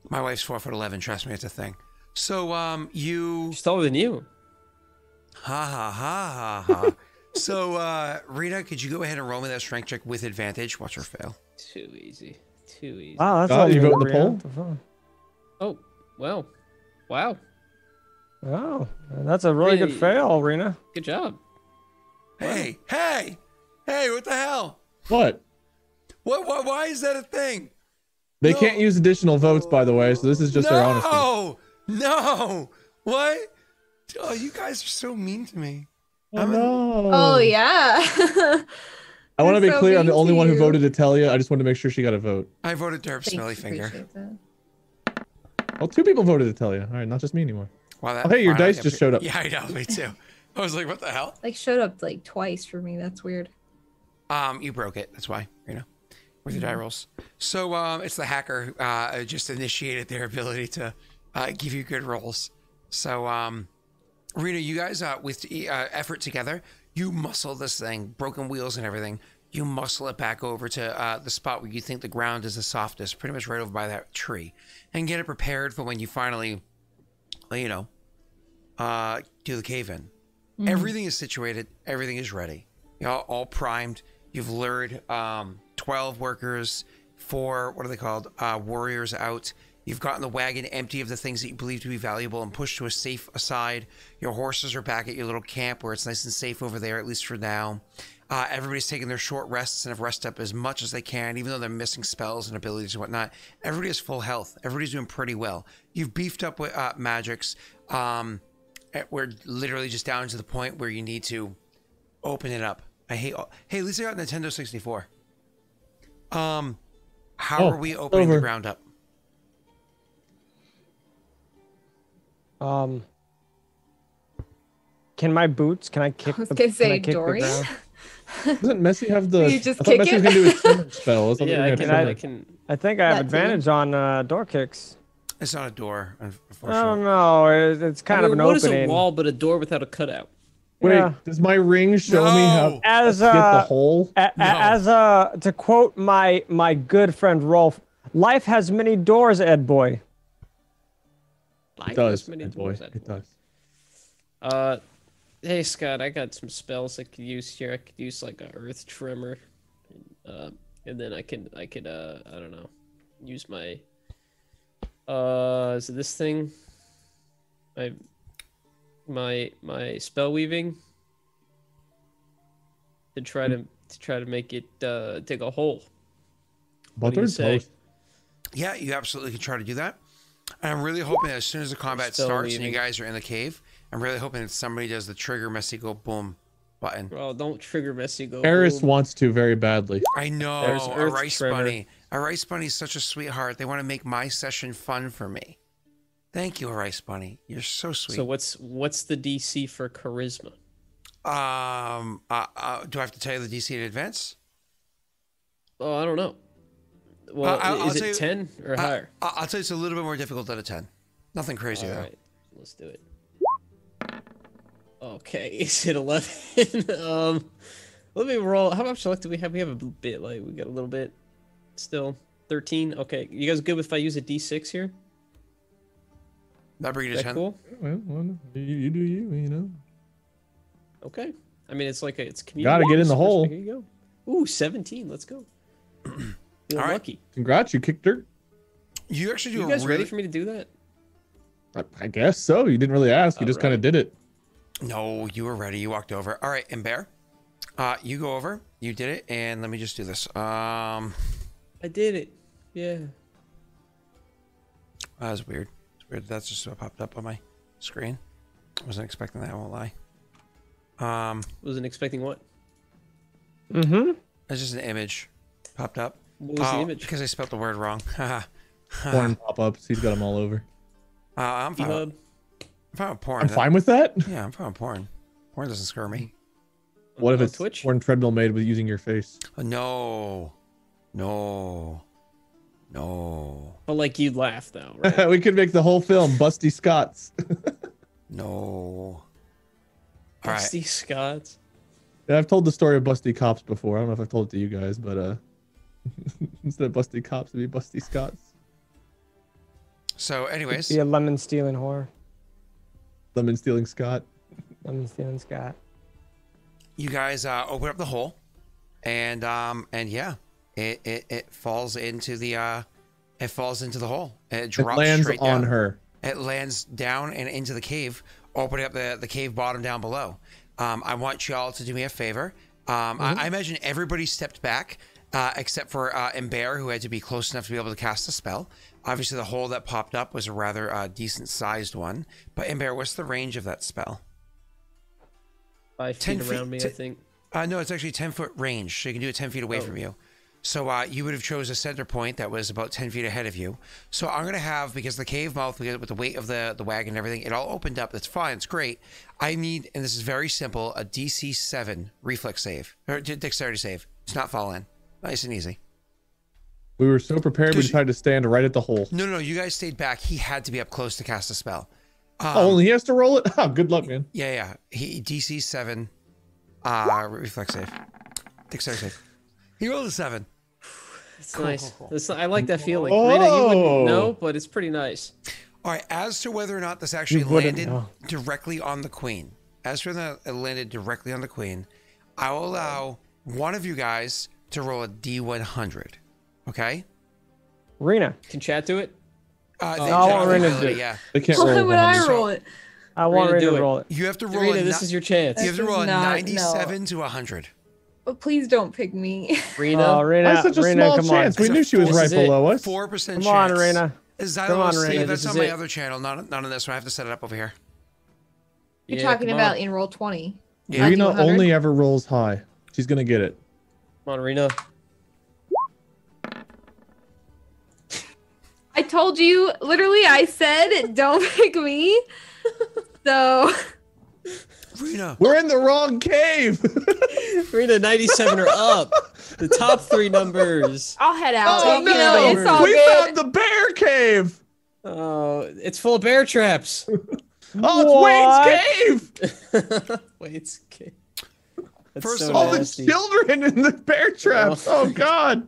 My wife's 4'11". Trust me, it's a thing. So She's taller than you. Ha ha ha ha ha. So Rita, could you go ahead and roll me that strength check with advantage? Watch her fail. Too easy. Wow, that's all you vote in the poll. Oh, well. Wow. Oh, that's a really good fail, Rena. Good job. Hey, what the hell? What? What? Why is that a thing? They can't use additional votes, by the way, so this is just their honesty. No! What? Oh, you guys are so mean to me. Oh, no. Oh yeah. I want to be clear, I'm the only one who voted Atelia. I just wanted to make sure she got a vote. I voted Derp Smelly Finger. Well, 2 people voted Atelia. All right, not just me anymore. Wow, oh, hey, your dice just showed up. Yeah, I know, me too. I was like, what the hell? Like showed up like twice for me. That's weird. You broke it. That's why, with your die rolls. So it's the hacker who just initiated their ability to give you good rolls. So Rena, you guys with effort together, you muscle this thing, broken wheels and everything. You muscle it back over to the spot where you think the ground is the softest, pretty much right over by that tree, and get it prepared for when you finally, do the cave in. Mm-hmm. Everything is situated. Everything is ready. All primed. You've lured 12 workers, 4, what are they called? Warriors out. You've gotten the wagon empty of the things that you believe to be valuable and pushed to a safe aside. Your horses are back at your little camp where it's nice and safe over there, at least for now. Everybody's taking their short rests and have rested up as much as they can, even though they're missing spells and abilities and whatnot. Everybody has full health. Everybody's doing pretty well. You've beefed up with magics. We're literally just down to the point where you need to open it up. Hey, at least I got Nintendo 64. How are we opening the ground up? Can my boots? Can I kick? I was gonna say the Dorian. Doesn't Messi have the? You just I thought kick Messi was it? gonna do his tremor spell. I thought they Yeah, were I gonna can. tremor. I can. I think I have That too. advantage on door kicks. It's not a door, I don't unfortunately. know. It's kind of an what is opening. a wall but a door without a cutout? Wait, Yeah. does my ring show me how No! As to get the hole? as to quote my good friend Rolf, life has many doors, Ed boy. It does, boy. It does. Hey Scott, I got some spells I could use here. I could use like a earth tremor, and then I could I don't know, use my is it this thing? My spell weaving to try to make it dig a hole. What do you Buttered say? toast. Yeah, you absolutely can try to do that. And I'm really hoping that as soon as the combat Spell starts and you weaving. guys are in the cave, I'm really hoping that somebody does the trigger Messi go boom button. Oh, don't trigger Messi. Go. Eris boom. wants to very badly. I know, There's a Earth rice Tremor. bunny. A rice bunny's such a sweetheart. They want to make my session fun for me. Thank you, a rice bunny. You're so sweet. So what's the DC for charisma? Do I have to tell you the DC in advance? Oh, I don't know. Well, I'll is tell you- it 10 or higher? I'll tell you it's a little bit more difficult than a 10. Nothing crazy All though. right, let's do it. Okay, is it 11? Let me roll. How much luck do we have? We have a bit. Like we got a little bit. Still 13. Okay, you guys good if I use a D6 here? That bring you to Is that 10. cool? Well, you do you, you know. Okay. I mean, it's like it's community. Gotta get in the hole. Here you go. Ooh, 17. Let's go. You're All right. lucky. Congrats, you kicked dirt. You actually do You a guys really... ready for me to do that? I guess so. You didn't really ask. You just kind of did it. No, you were ready. You walked over. All right, and Bear, you go over. You did it, and let me just do this. I did it. Yeah. That was weird. It's weird. That's just what popped up on my screen. I wasn't expecting that. I won't lie. Wasn't expecting what? Mm-hmm. It's just an image popped up. What was the image? Because I spelled the word wrong. Porn pop-ups. He's got them all over. I'm fine. Hub. I'm fine with porn. I'm fine with that. Yeah, I'm fine with porn. Porn doesn't scare me. What if On it's Twitch? porn treadmill made with using your face? No. No. But like you'd laugh though, right? We could make the whole film Busty Scott's. No. All right. Rusty Scott's. Yeah, I've told the story of Busty Cops before. I don't know if I've told it to you guys, but instead of Busty Cops, it'd be Busty Scott's. So, anyways, Be a lemon stealing whore. Lemon stealing Scott. Lemon stealing Scott. you guys open up the hole, and yeah, it falls into the hole. It drops lands straight on down. her. It lands down and into the cave, opening up the cave bottom down below. I want y'all to do me a favor. I imagine everybody stepped back except for Ember, who had to be close enough to be able to cast a spell. Obviously, the hole that popped up was a rather decent-sized one. But Ember, what's the range of that spell? 5 feet 10 feet, around me, I think. No, it's actually 10-foot range, so you can do it 10 feet away from you. So you would have chose a center point that was about 10 feet ahead of you. So I'm going to have, because the cave mouth, with the weight of the wagon and everything, it all opened up. That's fine. It's great. I need, and this is very simple, a DC 7 reflex save, or dexterity save. It's not fall in. Nice and easy. We were so prepared, we 'Cause decided to stand right at the hole. No, you guys stayed back. He had to be up close to cast a spell. Only he has to roll it? Oh, good luck, man. Yeah. He DC 7 reflex save. Dexterity save. He rolled a 7. It's nice. I like that feeling. Oh. Rita, you wouldn't know, but it's pretty nice. All right, as to whether or not this actually wouldn't landed know. directly on the queen, as to whether it landed directly on the queen, I will allow one of you guys to roll a D100. Okay? Rena. Can chat to it? They I want generally Rena to will, do it. yeah. They can't roll. Why would I 100. roll it? I want Rena, Rena do to it. roll it. You have to roll Rita, a this is your chance. you have to This roll a is not- 97 to 100. Oh, please don't pick me. Rena, Oh, Rena, That's such a Rena, small come chance. on. We knew she was This right is it. below us. 4% chance. Come on, Rena. Xylo Come on, save, Rena. that's This on is my it. other channel, not on this one. I have to set it up over here. You're Yeah, talking come about on. in roll 20. Yeah. Rena 100? only ever rolls high. She's gonna get it. Come on, Rena. I told you, literally, I said, don't pick me. So, Rena. We're in the wrong cave. Rena, 97 or up. The top 3 numbers. I'll head out. Oh You know, it's no! all We good. found the bear cave. Oh, it's full of bear traps. Oh, it's Wade's cave. Wade's cave. That's First so of all, All the nasty. children in the bear traps. Oh God.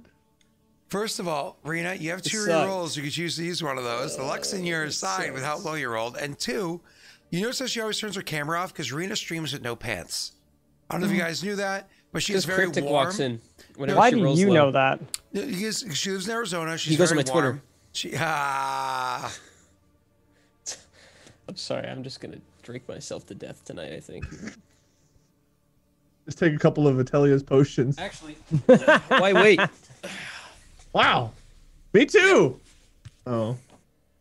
First of all, Rena, you have 2 sucks. rerolls. You could choose to use one of those. The luck's in your side with how low you rolled. And 2, you notice how she always turns her camera off because Rena streams with no pants. I don't know if you guys knew that, but she is Because very Cryptic warm. walks in. Whenever Why she do rolls you low. know that? She lives in Arizona. She's He goes on very my Twitter. warm. She I'm sorry, I'm just gonna drink myself to death tonight, I think. Just take a couple of Atelia's potions. Actually, why wait? Wow. Me too. Oh.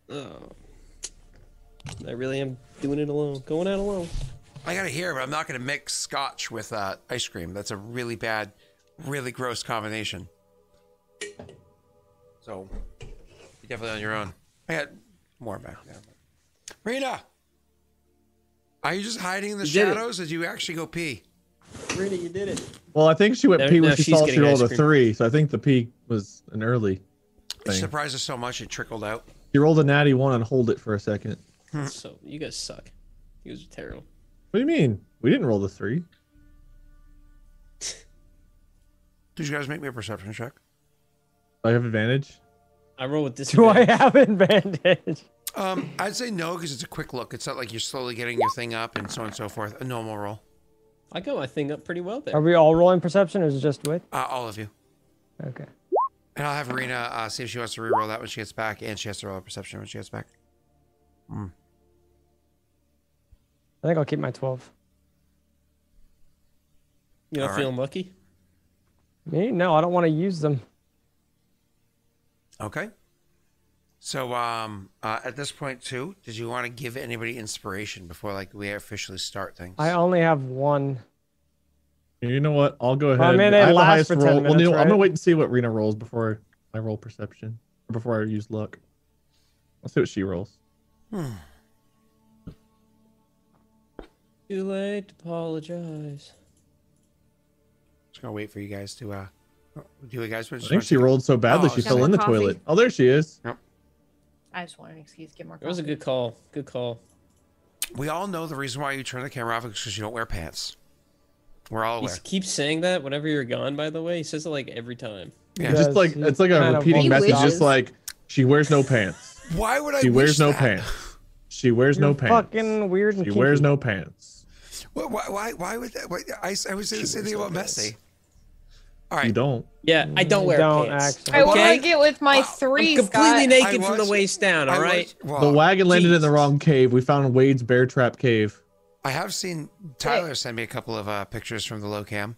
Oh. I really am doing it alone. Going out alone. I gotta hear, but I'm not gonna mix scotch with ice cream. That's a really bad, really gross combination. So, you're definitely on your own. I got more back there. Rena, are you just hiding in the You did it. shadows, or did you actually go pee? Rena, you did it. Well, I think she went No, pee when no, she she's saw she getting rolled a ice cream. 3, so I think the pee was an early It thing. surprised us so much it trickled out. She rolled a natty 1 and hold it for a second. So you guys suck. You guys are terrible. What do you mean? We didn't roll the 3. Did you guys make me a perception check? Do I have advantage? I roll with Do disadvantage. I have advantage? I'd say no, because it's a quick look. It's not like you're slowly getting your thing up and so on and so forth. A normal roll. I got my thing up pretty well there. Are we all rolling perception or is it just Wade? All of you. Okay. And I'll have Rena see if she wants to re-roll that when she gets back, and she has to roll a perception when she gets back. I think I'll keep my 12. You not All right. feeling lucky? Me? No, I don't want to use them. Okay. So at this point too, did you want to give anybody inspiration before like we officially start things? I only have 1. You know what? I'll go ahead. Well, I mean, I it have the lasts highest for 10 roll. Well, minutes, Neil, I'm right? gonna wait and see what Rena rolls before I roll perception. Or before I use luck. Let's see what she rolls. Too late to apologize. Just gonna wait for you guys to do it, guys. I think she rolled so badly Oh, she got fell more in the coffee? toilet. Oh, there she is. I just want an excuse to get more It was a coffee. good call. Good call. We all know the reason why you turn the camera off is because you don't wear pants. We're all He aware. keeps saying that whenever you're gone, by the way. He says it like every time. Yeah. Just like Yes, it's like a kind of repeating wants message. to. Just like she wears no pants. Why would I? She wears wish no that? pants. She wears no You're pants. fucking weird and She kinky. wears no pants. Why would that? I would say the same thing about wears no Messi. All right. You don't. Yeah, I don't wear Don't pants. actually. I want Okay? to get with my I'm 3, I'm completely Scott. naked I from the was- waist down, I all was- right? well, The wagon landed in the Jesus. wrong cave. We found Wade's bear trap cave. I have seen Tyler send me a couple of pictures from the low cam.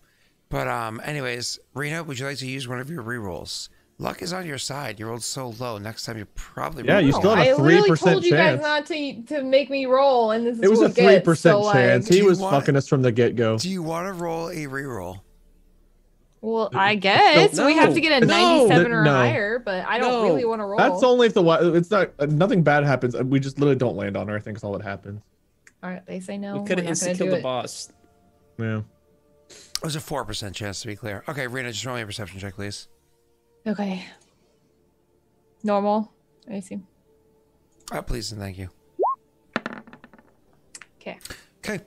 But anyways, Rena, would you like to use one of your rerolls? Luck is on your side. You rolled so low. Next time you probably Yeah, you won't. still have I a literally 3% told you guys chance. not to make me roll, and this is It was a what gets, 3% so, like- chance. Do He you was want- fucking us from the get go. Do you want to roll a reroll? Well, I guess No. we have to get a No. 97 or No. higher, but I don't No. really want to roll. That's only if it's not nothing bad happens. We just literally don't land on her. I think is all that happens. All right, they say no. We We're could have not instant gonna killed do the it. boss. Yeah. It was a 4% chance to be clear. Okay, Rena, just roll me a perception check, please. Okay. Normal. I see. Please and thank you. Okay. Okay.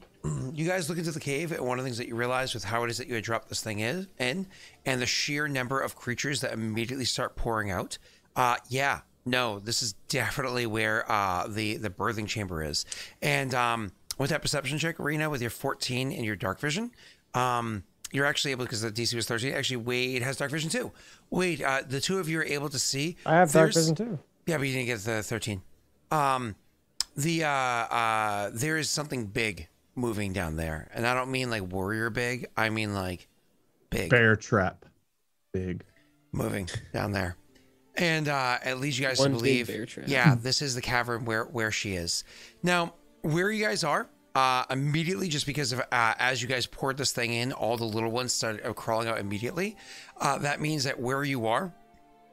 You guys look into the cave, and one of the things that you realize with how it is that you had dropped this thing in, and the sheer number of creatures that immediately start pouring out. Yeah, no, this is definitely where the birthing chamber is. And with that perception check, Rena, with your 14 and your dark vision, you're actually able, because the DC was 13. Actually, Wade has dark vision too. Wade, the two of you are able to see. I have dark there's- vision too. Yeah, but you didn't get the 13. There is something big moving down there, and I don't mean like warrior big. I mean like big Bear trap. Big. moving down there, and it leads you guys One to big believe, bear trap. yeah, this is the cavern where she is. Now, where you guys are, immediately, just because of as you guys poured this thing in, all the little ones started crawling out immediately. That means that where you are,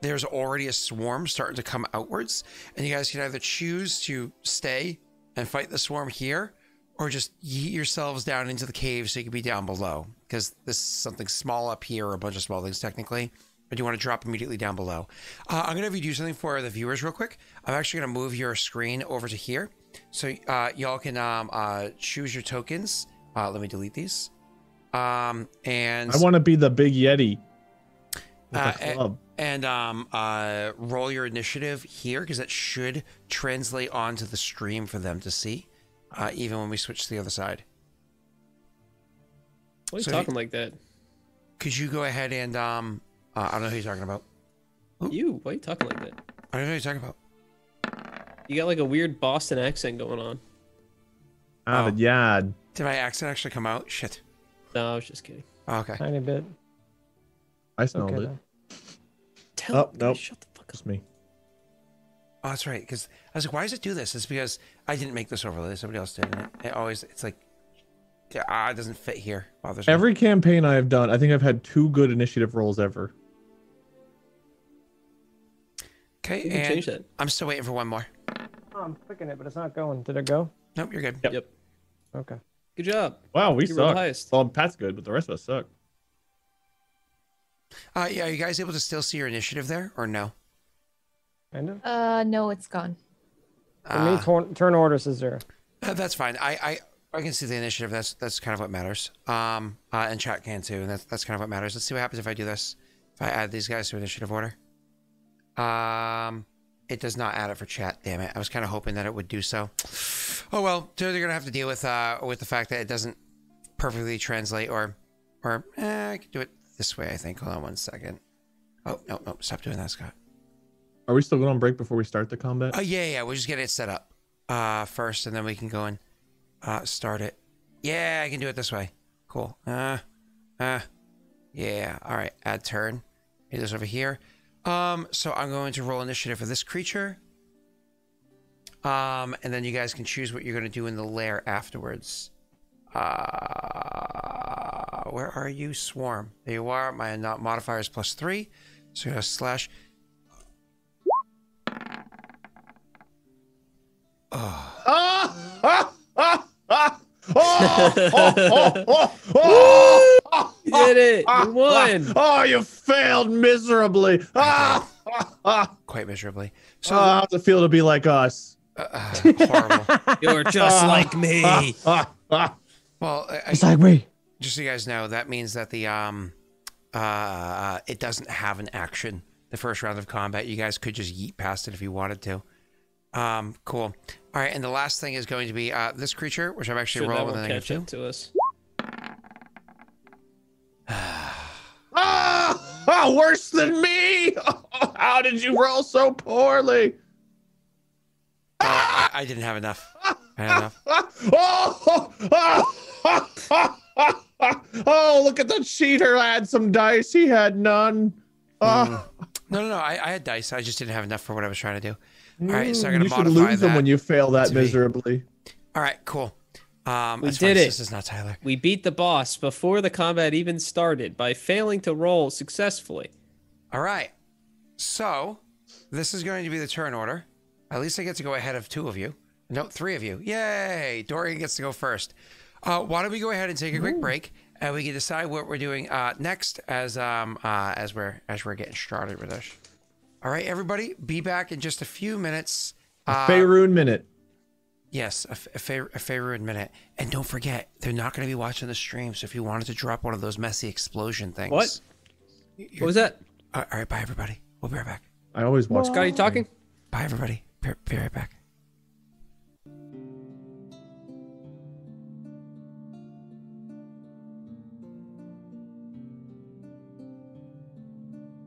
there's already a swarm starting to come outwards, and you guys can either choose to stay and fight the swarm here, or just yeet yourselves down into the cave so you can be down below? Because this is something small up here, or a bunch of small things technically. But you want to drop immediately down below. I'm going to have you do something for the viewers real quick. I'm actually going to move your screen over to here. So y'all can choose your tokens. Let me delete these. And I want to be the big Yeti. Club. And roll your initiative here, because that should translate onto the stream for them to see, even when we switch to the other side. Why are you talking like that? Could you go ahead and I don't know who you're talking about. You? Why are you talking like that? I don't know who you're talking about. You got like a weird Boston accent going on. But yeah. Did my accent actually come out? Shit. No, I was just kidding. Oh, okay. Tiny bit. I smelled it. Then. Nope. Shut the fuck up. Just me. Oh, that's right. Because I was like, why does it do this? It's because I didn't make this overlay. Somebody else did. And it's like, it doesn't fit here. Bothers me. Every campaign I have done, I think I've had 2 good initiative rolls ever. Okay, You can change and that. I'm still waiting for one more. Oh, I'm clicking it, but it's not going. Did it go? Nope, you're good. Yep. Okay. Good job. Wow, we You rolled suck. highest. Well, Pat's good, but the rest of us suck. Yeah, are you guys able to still see your initiative there, or no? Kind of. No, it's gone. For me, turn order says 0. That's fine. I can see the initiative. That's kind of what matters. And chat can too, and that's kind of what matters. Let's see what happens if I do this. If I add these guys to initiative order. It does not add it for chat. Damn it! I was kind of hoping that it would do so. Oh well, so they're gonna have to deal with the fact that it doesn't perfectly translate, or I can do it this way. I think. Hold on one second. Oh no, stop doing that, Scott. Are we still going on break before we start the combat? Yeah. We're just getting it set up first, and then we can go and start it. Yeah, I can do it this way. Cool. Yeah. All right. Add turn. Get this over here. So I'm going to roll initiative for this creature. And then you guys can choose what you're going to do in the lair afterwards. Where are you? Swarm. There you are. My modifier is +3. So you're going to slash. You did it! You won! Oh, you failed miserably. Quite miserably. So How's it feel to be like us? horrible. You're just like me. Well, It's like me. just so you guys know, that means that the it doesn't have an action. The first round of combat, you guys could just yeet past it if you wanted to. Cool. All right, and the last thing is going to be this creature, which I'm actually rolling with a -2. To us. Worse than me. How did you roll so poorly? I didn't have enough. I had enough. Oh, look at the cheater. I had some dice. He had none. No. I had dice. I just didn't have enough for what I was trying to do. All right, so I'm going You to should modify lose them that when you fail that to be- miserably. All right, cool. We that's did fine. it. This is not Tyler. We beat the boss before the combat even started by failing to roll successfully. All right. So this is going to be the turn order. At least I get to go ahead of 2 of you. No, 3 of you. Yay! Dorian gets to go first. Why don't we go ahead and take a quick break, and we can decide what we're doing next as we're getting started with this. All right, everybody, be back in just a few minutes. Faerun minute. Yes, a Faerun minute. And don't forget, they're not going to be watching the stream, so if you wanted to drop one of those messy explosion things. What? What was that? All right, bye, everybody. We'll be right back. I always watch. Scotty talking? Bye, everybody. Be right back.